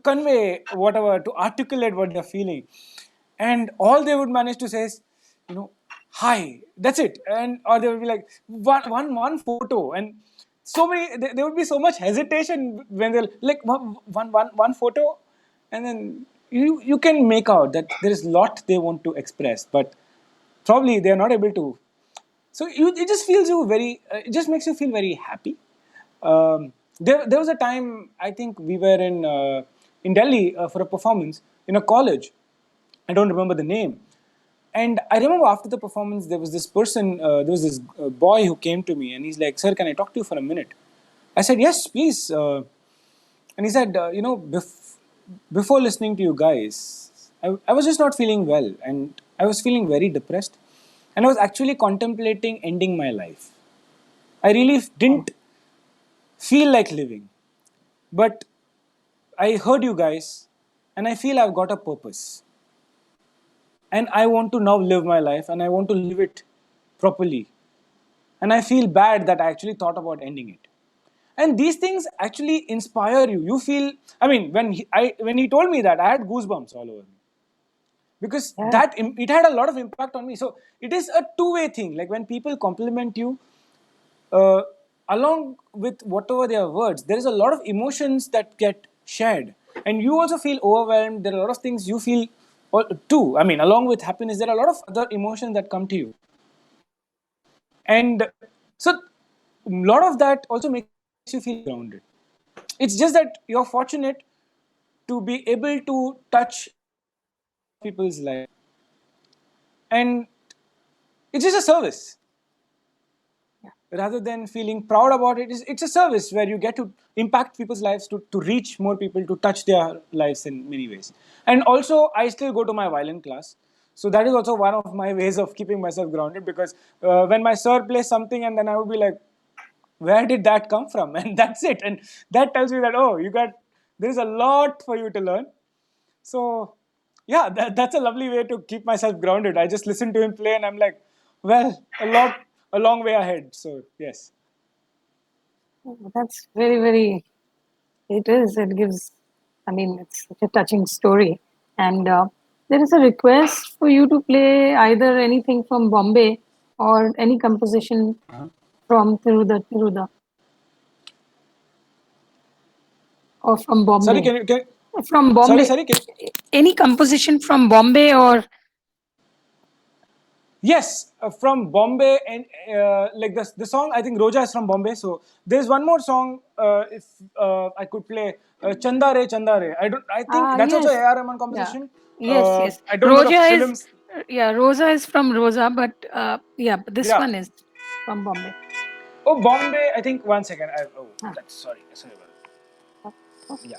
convey whatever, to articulate what they're feeling. And all they would manage to say is, hi, that's it. And or they would be like, one photo. And there would be so much hesitation when they're like, one photo. And then you can make out that there is a lot they want to express, but probably they're not able to. So it just feels you very, it just makes you feel very happy. There was a time, I think we were in Delhi for a performance in a college. I don't remember the name. And I remember after the performance, there was this boy who came to me and he's like, "Sir, can I talk to you for a minute?" I said, "Yes, please." And he said, before listening to you guys, I was just not feeling well and I was feeling very depressed. And I was actually contemplating ending my life. I really didn't feel like living. But I heard you guys and I feel I've got a purpose. And I want to now live my life and I want to live it properly. And I feel bad that I actually thought about ending it. And these things actually inspire you. You feel, I mean, when he told me that, I had goosebumps all over me. Because
Yeah,
it had a lot of impact on me. So it is a two-way thing. Like when people compliment you, uh, along with whatever their words, there is a lot of emotions that get shared, and you also feel overwhelmed. There are a lot of things you feel too. I mean, along with happiness, there are a lot of other emotions that come to you, and so a lot of that also makes you feel very grounded. It's just that you're fortunate to be able to touch a lot of people's life, and it's just a service. rather than feeling proud about it. It's a service where you get to impact people's lives, to reach more people, to touch their lives in many ways. And also, I still go to my violin class. So that is also one of my ways of keeping myself grounded, because when my sir plays something, and then I would be like, where did that come from? And that's it. And that tells me that, oh, there's a lot for you to learn. So, yeah, that's a lovely way to keep myself grounded. I just listen to him play, and I'm like, well, a long way ahead. So, yes.
That's very, very, it is. It gives, I mean, it's such a touching story. And there is a request for you to play either anything from Bombay or any composition from Tiruda or from
Sorry,
Bombay. From
sorry,
Bombay,
sorry.
any composition from Bombay or
Yes, from Bombay, and like the song, I think Roja is from Bombay. So there's one more song. If I could play Chanda Re. I think that's also
yes,
A.R. Rahman
yeah,
composition.
yes, yes.
I don't know the
Roja is,
films.
yeah, Rosa is from Rosa, but yeah, but this
Yeah.
one is from Bombay.
Oh, Bombay. I think one second. Oh,
Ah,
that's sorry about
okay.
it. Yeah.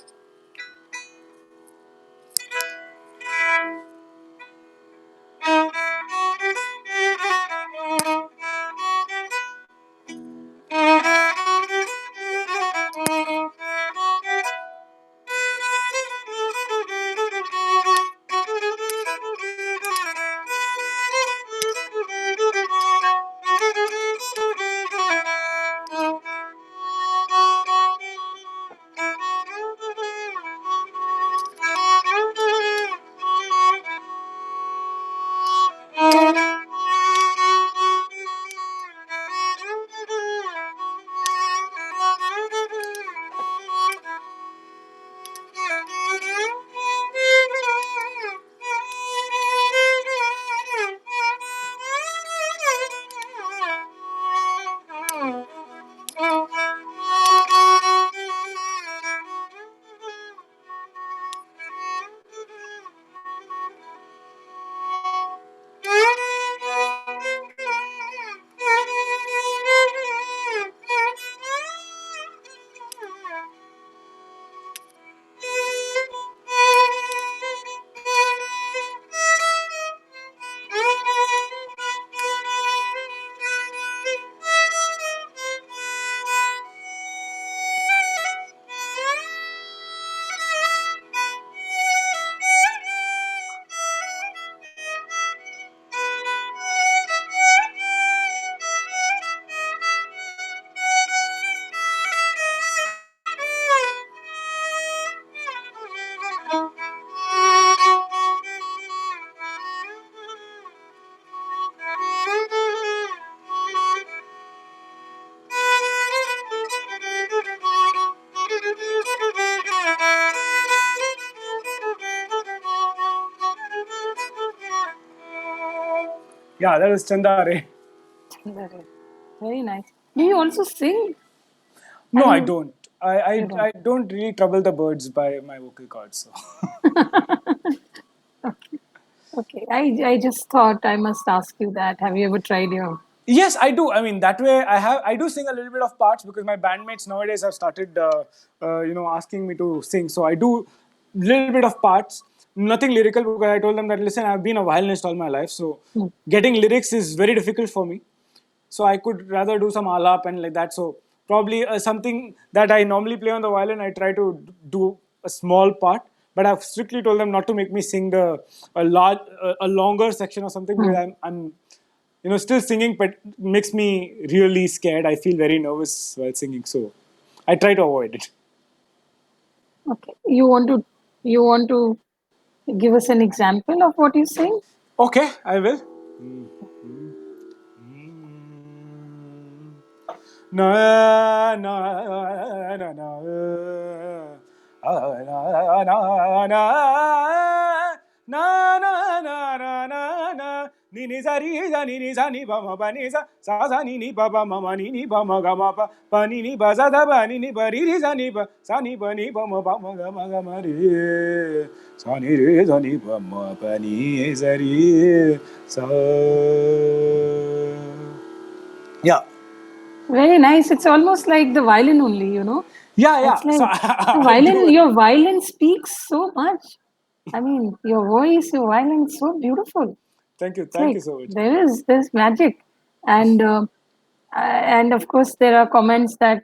Yeah, that is Chanda Re.
Chandare. Very nice. Do you also sing?
No,
Have
I
you?
don't.
You don't.
I don't really trouble the birds by my vocal cords. So.
Okay. Okay. I just thought I must ask you that. Have you ever tried your?
Yes, I do. I mean, that way I do sing a little bit of parts, because my bandmates nowadays have started, asking me to sing. So I do little bit of parts, nothing lyrical, because I told them that, listen, I've been a violinist all my life, so
Hmm.
getting lyrics is very difficult for me. So I could rather do some alap and like that. So probably something that I normally play on the violin, I try to do a small part. But I've strictly told them not to make me sing a longer section or something, because
Hmm.
I'm still singing, but makes me really scared. I feel very nervous while singing, so I try to avoid it.
Okay. You want to give us an example of what you sing?
Okay, I will. Na na na na na na na na na ni ni sa ri sa ni sa ni ba ma ba ni sa ni ba ba ma ma ni ba ma ga ma pa ni ba sa da ba ni ba ri ri sa ni ba ma ba ma ga ma ri sa ni re sa ni ba ma pa ni sa ri sa. Yeah.
Very nice. It's almost like the violin only, you know.
Yeah,
It's
yeah. So
like the
I
violin,
do.
your violin speaks so much. I mean, your voice, your violin is so beautiful. It's
Thank you
like
so much.
there's magic, and and of course there are comments that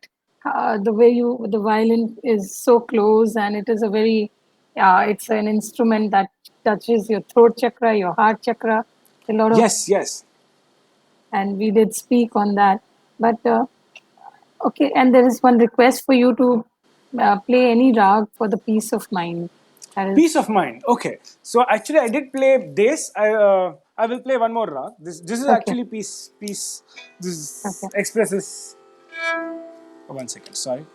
the way you the violin is so close, and it is a very it's an instrument that touches your throat chakra, your heart chakra. A lot of,
Yes, yes.
and we did speak on that, but okay. And there is one request for you to play any rag for the peace of mind. That
Peace
is
of mind. Okay. So actually, I did play this. I will play one more rag. This is
okay.
actually peace. Peace.
Okay.
This expresses. Oh, 1 second. Sorry.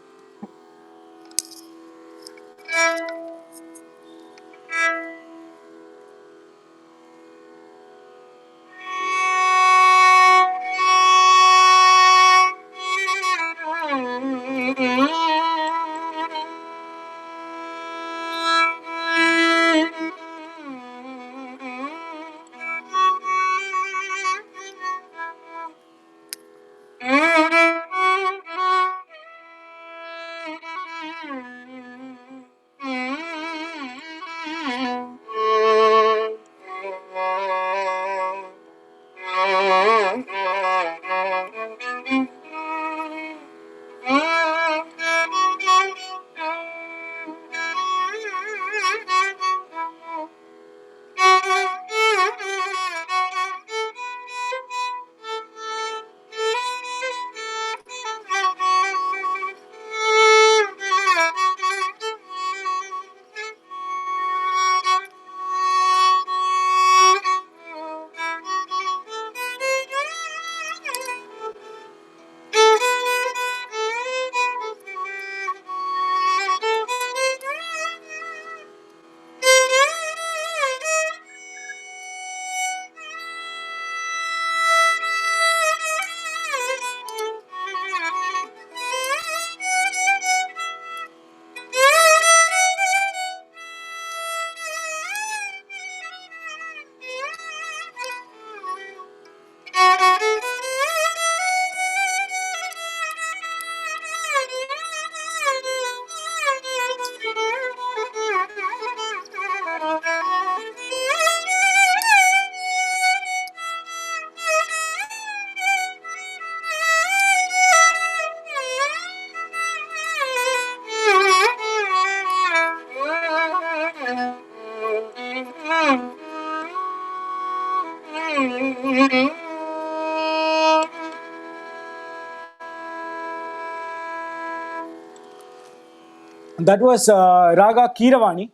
That was Raga Kiravani,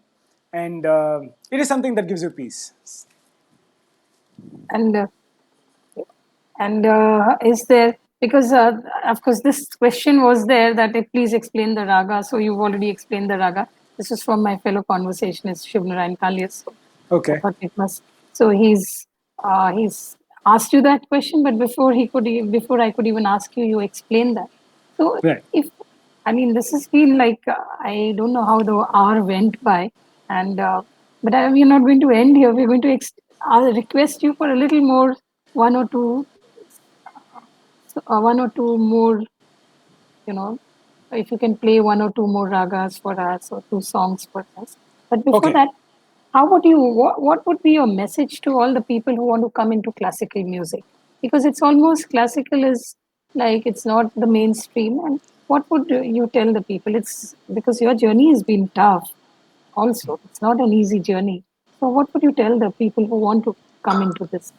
and it is something that gives you peace.
And and is there, because of course this question was there that please explain the raga. So you've already explained the raga. This is from my fellow conversationist Shiv Narayan Kalia. So I
Okay.
thought it must. So he's asked you that question, but before I could even ask you, you explained that. So
Right.
if I mean this has been like I don't know how the hour went by, and but we're not going to end here. We're going to I'll request you for a little more, one or two one or two more, you know, if you can play one or two more ragas for us or two songs for us. But before
Okay.
that, how would you, what would be your message to all the people who want to come into classical music? Because it's almost classical is like it's not the mainstream. And what would you tell the people? It's because your journey has been tough also. It's not an easy journey. So what would you tell the people who want to come into this?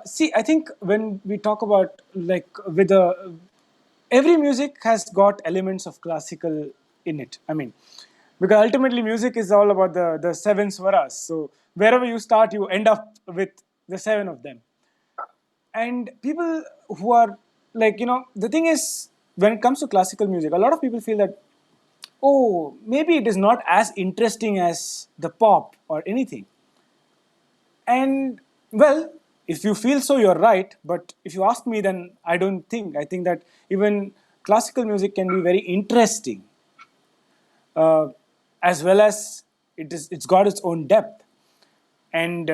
See, I think when we talk about like with a every music has got elements of classical in it. I mean, because ultimately music is all about the seven swaras. So wherever you start, you end up with the seven of them. And people who are like the thing is when it comes to classical music, a lot of people feel that oh maybe it is not as interesting as the pop or anything. And well, if you feel so, you're right. But if you ask me, then I don't think. I think that even classical music can be very interesting, uh, as well as it's got its own depth. And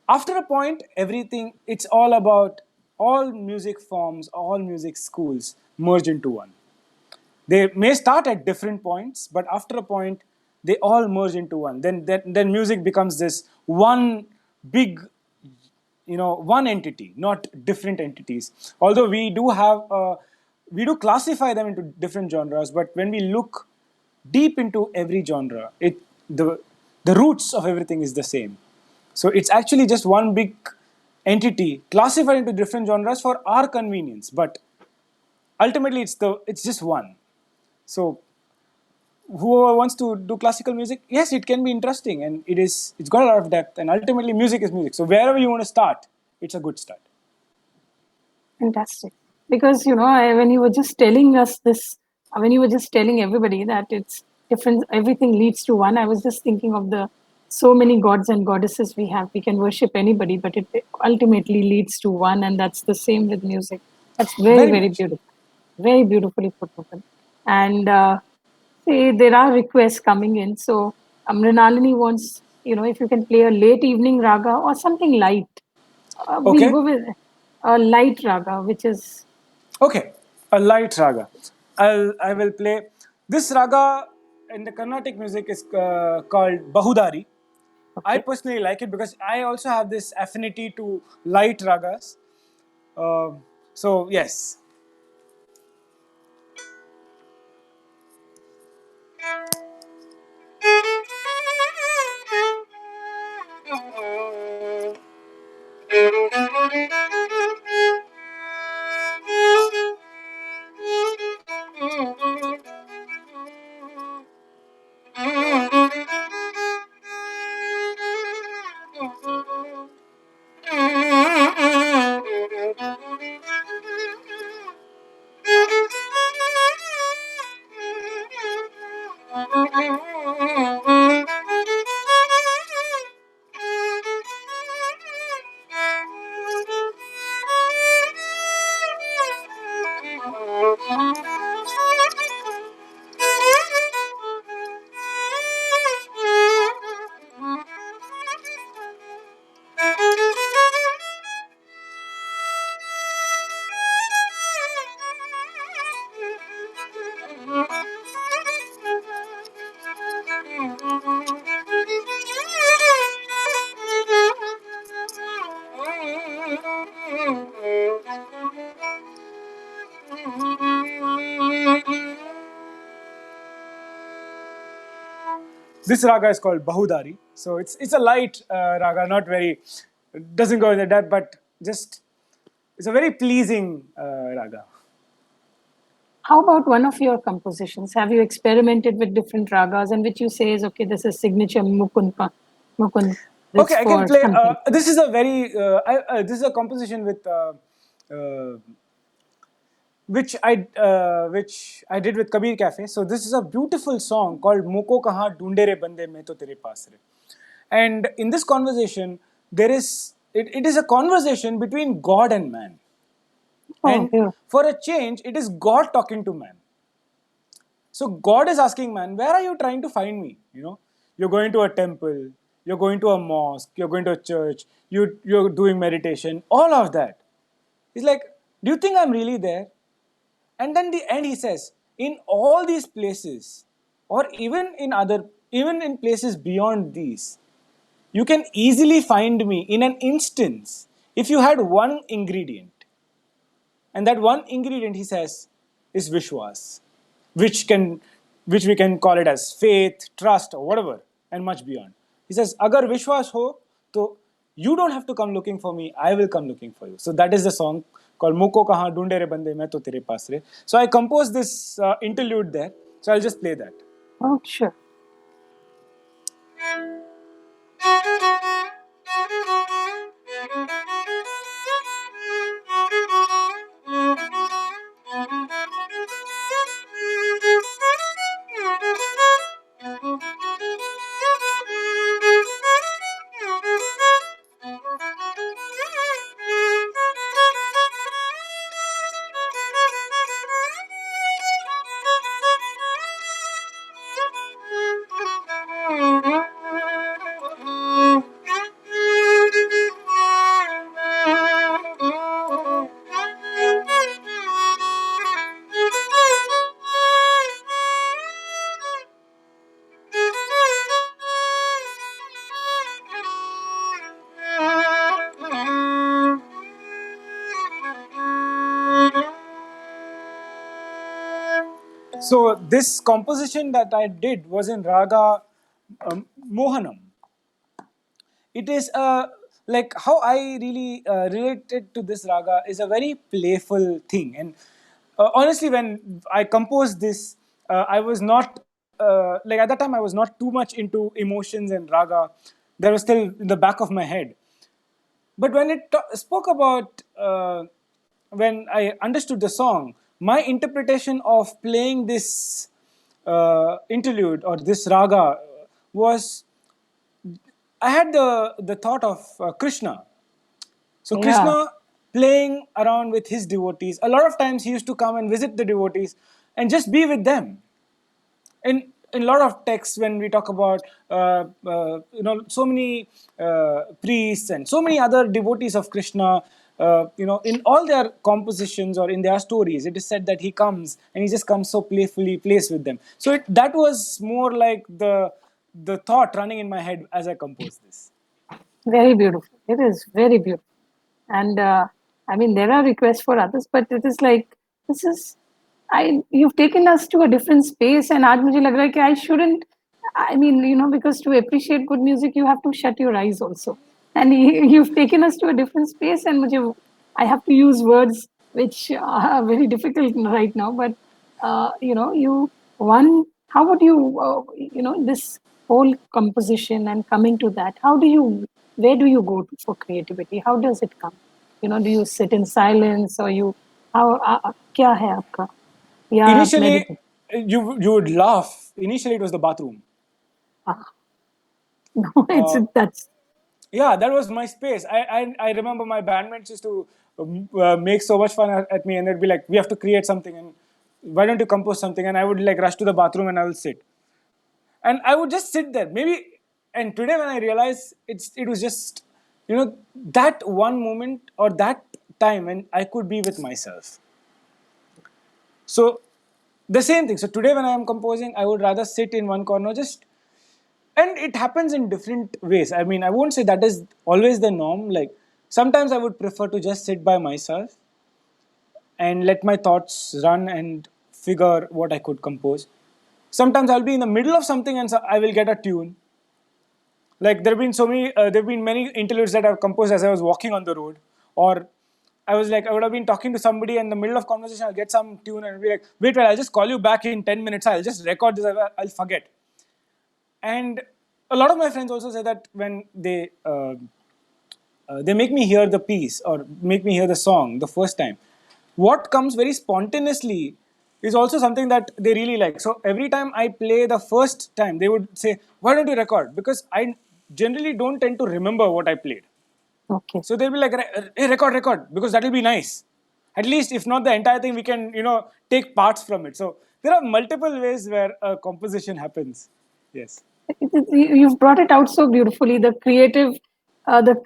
after a point, everything it's all about. all music forms, all music schools merge into one. They may start at different points, but after a point, they all merge into one. Then music becomes this one big, one entity, not different entities. Although we do classify them into different genres, but when we look deep into every genre, the roots of everything is the same. So it's actually just one big entity classified into different genres for our convenience, but ultimately it's just one. So whoever wants to do classical music, yes, it can be interesting, and it's got a lot of depth, and ultimately music is music. So wherever you want to start, it's a good start.
Fantastic. Because, when you were just telling us this, when you were just telling everybody that it's different, everything leads to one, I was just thinking of the so many gods and goddesses we have. We can worship anybody, but it ultimately leads to one, and that's the same with music. That's very,
Very
very
much.
beautiful. Very beautifully put, Mukund. And see, there are requests coming in. So, Mrinalini wants, if you can play a late evening raga or something light. We'll
Okay.
go with a light raga, which is
Okay, a light raga. I will play this raga in the Carnatic music is called Bahudari. I
okay.
personally like it because I also have this affinity to light ragas. Uh, so yes. This raga is called Bahudari. So it's a light raga, not very, doesn't go into depth, but just it's a very pleasing raga.
How about one of your compositions? Have you experimented with different ragas and which you say is okay, this is signature Mukund,
Okay,
this
I can
for
play.
something.
This is a very this is a composition with which I did with Kabir Cafe. So this is a beautiful song called "Moko Kahan Dhoonde Re Bande Main To Tere Paas Re." And in this conversation, it is a conversation between God and man.
Oh,
And
here.
for a change, it is God talking to man. So God is asking man, where are you trying to find me? You're going to a temple, you're going to a mosque, you're going to a church, you're doing meditation, all of that. He's like, do you think I'm really there? And then the end he says, in all these places, or even in places beyond these, you can easily find me in an instance if you had one ingredient. And that one ingredient, he says, is Vishwas, which can which we can call it as faith, trust, or whatever, and much beyond. He says, Agar Vishwas ho, to you don't have to come looking for me, I will come looking for you. So that is the song called Muko Kahan Dhoonde Re Bande Main To Tere Paas Re. So I composed this interlude there. So I'll just play that.
Oh, sure.
So this composition that I did was in Raga Mohanam. It is like how I really related to this raga is a very playful thing. And honestly, when I composed this, I was not like at that time I was not too much into emotions and raga. That was still in the back of my head. But when it spoke about when I understood the song, my interpretation of playing this interlude or this raga was I had the thought of Krishna. So
Yeah,
Krishna playing around with his devotees. A lot of times he used to come and visit the devotees and just be with them. In a lot of texts, when we talk about so many priests and so many other devotees of Krishna, in all their compositions or in their stories, it is said that he comes and he just comes so playfully, plays with them. So that was more like the thought running in my head as I composed this.
very beautiful. It is very beautiful. And I mean, there are requests for others, but it is like, this is, I, you've taken us to a different space, and आज मुझे लग रहा है कि I shouldn't, I mean, because to appreciate good music you have to shut your eyes also, and you've taken us to a different space, and मुझे, I have to use words which are very difficult right now, but you, one, how would you, this whole composition and coming to that, how do you, where do you go to for creativity? How does it come? Do you sit in silence, or you, how, क्या है आपका, या
Initially,
meditate?
you would laugh. Initially, it was the bathroom.
Ah, no, it's
Uh,
that's
yeah, that was my space. I remember my bandmates used to make so much fun at me, and they'd be like, "We have to create something, and why don't you compose something?" And I would like rush to the bathroom and I will sit, and I would just sit there. Maybe, and today when I realize it was just that one moment or that time when I could be with myself. So the same thing. So today when I am composing, I would rather sit in one corner, just and it happens in different ways. I mean, I won't say that is always the norm. Like sometimes I would prefer to just sit by myself and let my thoughts run and figure what I could compose. Sometimes I'll be in the middle of something and so I will get a tune. Like there've been many interludes that I've composed as I was walking on the road, or I would have been talking to somebody in the middle of conversation. I'll get some tune and be like, wait, I'll just call you back in 10 minutes. I'll just record this. I'll forget. And a lot of my friends also say that when they make me hear the piece or make me hear the song the first time, what comes very spontaneously is also something that they really like. So every time I play the first time, they would say, "Why don't you record?" Because I generally don't tend to remember what I played.
okay.
So they'll be like, "Hey, record, because that will be nice. At least, if not the entire thing, we can take parts from it." So there are multiple ways where a composition happens. Yes.
You've brought it out so beautifully. The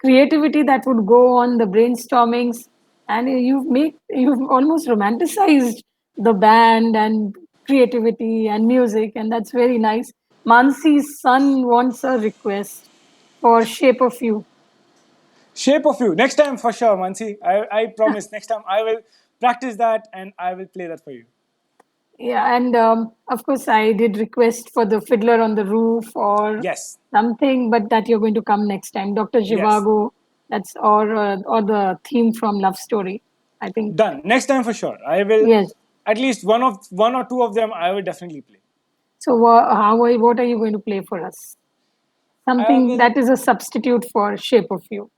creativity that would go on, the brainstormings, and you've almost romanticized the band and creativity and music, and that's very nice. Mansi's son wants a request for "Shape of You."
Shape of You. Next time for sure, Mansi. I promise. Next time I will practice that and I will play that for you.
Yeah, and of course, I did request for the Fiddler on the Roof or
Yes.
something, but that you're going to come next time. Dr.
Yes.
Zhivago, that's or the theme from Love Story. I think
Done. Next time for sure. I will
yes.
at least one or two of them I will definitely play.
So, what are you going to play for us?
I
Something
will
that is a substitute for Shape of You.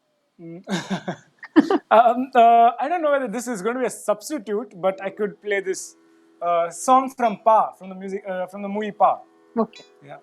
I don't know whether this is going to be a substitute, but I could play this song from Pa, from the music from the movie Pa.
Okay.
Yeah.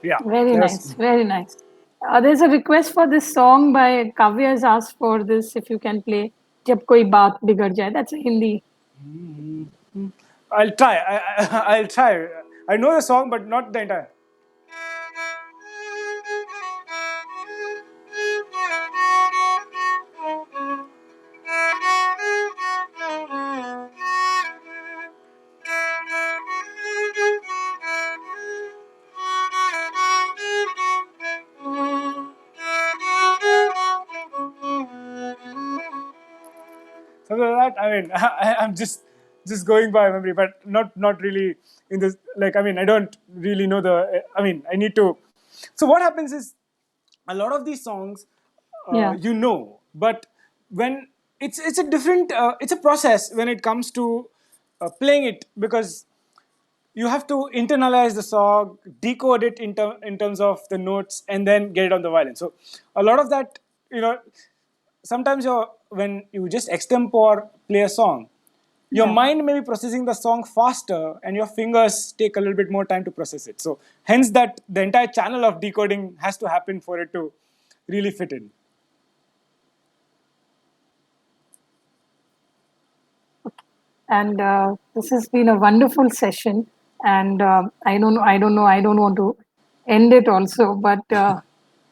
Yeah,
Very
there's.
nice, very nice. There's a request for this song by Kavya has asked for this. If you can play "Jab Koi Baat Bigad Jaye." That's a Hindi.
I'll try. I'll try. I know the song, but not the entire. Something like that. I mean, I'm just going by memory, but not really in this. Like, I mean, I don't really know the. I mean, I need to. So what happens is, a lot of these songs,
Yeah,
but when it's a different. It's a process when it comes to playing it, because you have to internalize the song, decode it in terms of the notes, and then get it on the violin. So a lot of that, you know, sometimes when you just extempore play a song, your
yeah.
mind may be processing the song faster, and your fingers take a little bit more time to process it. So hence that the entire channel of decoding has to happen for it to really fit in.
And this has been a wonderful session. And I don't want to end it also, but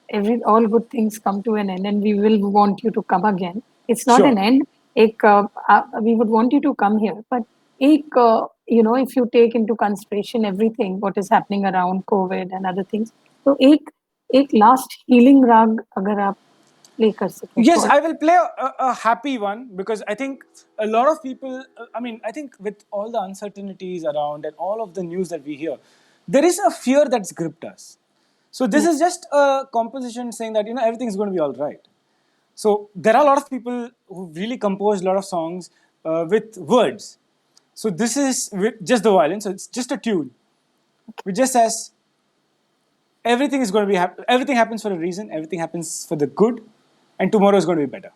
every all good things come to an end, and we will want you to come again. It's not an
Sure.
end. We would want you to come here, but if you take into consideration everything what is happening around COVID and other things, तो एक last healing rag अगर आप play कर सकें
Yes,
for.
I will play a happy one, because I think a lot of people, I mean, I think with all the uncertainties around and all of the news that we hear, there is a fear that's gripped us. So this is
Yes.
just a composition saying that, everything's going to be all right. So there are a lot of people who really compose a lot of songs with words. So this is with just the violin. So it's just a tune which just says everything is going to be everything happens for a reason. Everything happens for the good, and tomorrow is going to be better.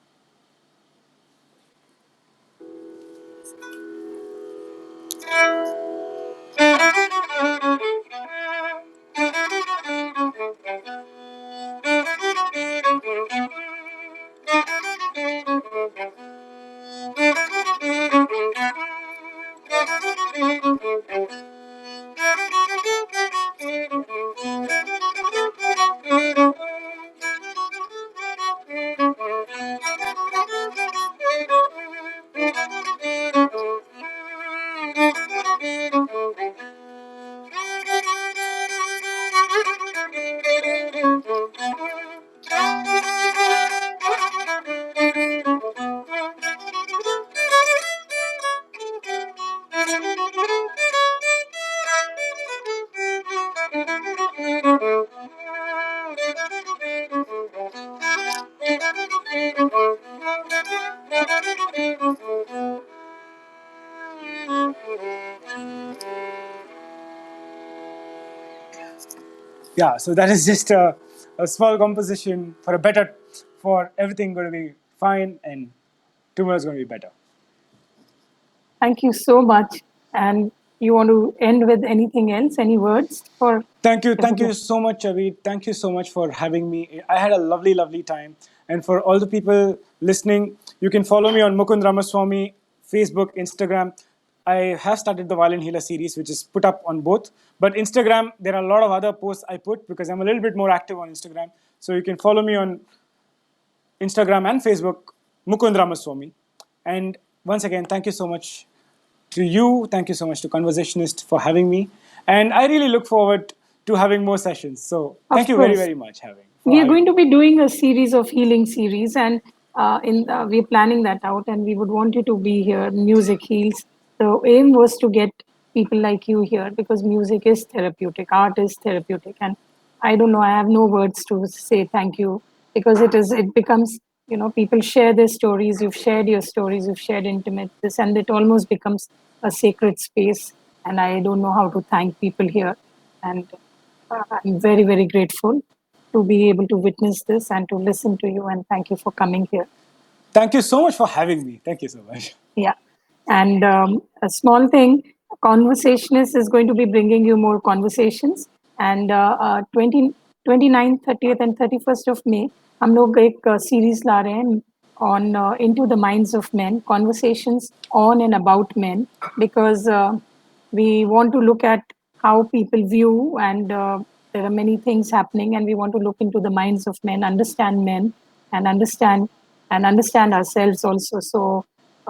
Yeah, so that is just a small composition for a better, for everything going to be fine, and tomorrow is going to be better.
Thank you so much. And you want to end with anything else? Any words for
Thank
everyone?
you so much, Chavi. Thank you so much for having me. I had a lovely time. And for all the people listening, you can follow me on Mukund Ramaswamy, Facebook, Instagram. I have started the Violin Healer series, which is put up on both. But Instagram, there are a lot of other posts I put, because I'm a little bit more active on Instagram. So you can follow me on Instagram and Facebook, Mukund Ramaswamy. And once again, thank you so much to you. Thank you so much to Conversationist for having me. And I really look forward to having more sessions. So
Of
thank you very,
course.
very much for
We are
having
going
me.
to be doing a series of healing series, and we're planning that out, and we would want you to be here. Music heals. The aim was to get people like you here because music is therapeutic, art is therapeutic, and I don't know. I have no words to say thank you because it is. It becomes people share their stories. You've shared your stories. You've shared intimate this, and it almost becomes a sacred space. And I don't know how to thank people here, and I'm very very grateful to be able to witness this and to listen to you. And thank you for coming here.
Thank you so much for having me. Thank you so much.
Yeah. And a small thing, Conversationist is going to be bringing you more conversations. And 29th 30th and 31st of May हम लोग एक series ला रहे हैं on into the minds of men, conversations on and about men, because we want to look at how people view, and there are many things happening, and we want to look into the minds of men, and understand ourselves also. So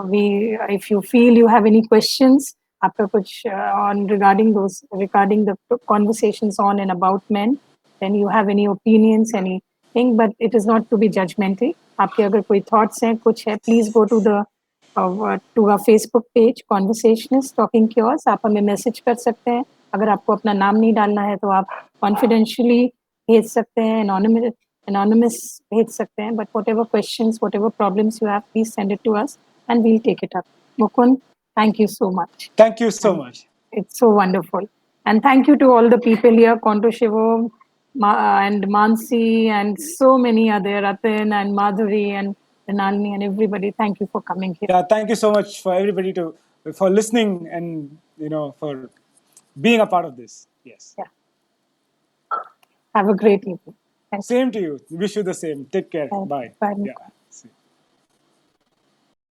we, if you feel you have any questions आपका कुछ on regarding the conversations on and about men, then you have any opinions, anything, but it is not to be judgmental. आपके अगर कोई thoughts हैं, कुछ है, please go to our Facebook page Conversationists Talking Cures. आप हमें message कर सकते हैं. अगर आपको अपना नाम नहीं डालना है तो आप confidentially भेज सकते हैं, anonymous भेज सकते हैं, but whatever questions, whatever problems you have, please send it to us and we'll take it up. Mukund, thank you so much.
Thank you so
And
much.
it's so wonderful. And thank you to all the people here, Konto Shivo, and Mansi, and so many other, Ratan and Madhuri and Nalini and everybody. Thank you for coming here.
Yeah, thank you so much for everybody to for listening and for being a part of this. Yes.
Yeah. Have a great evening. Thank you.
Same to you. Wish you the same. Take care.
Bye.
Bye.
Bye.
Yeah.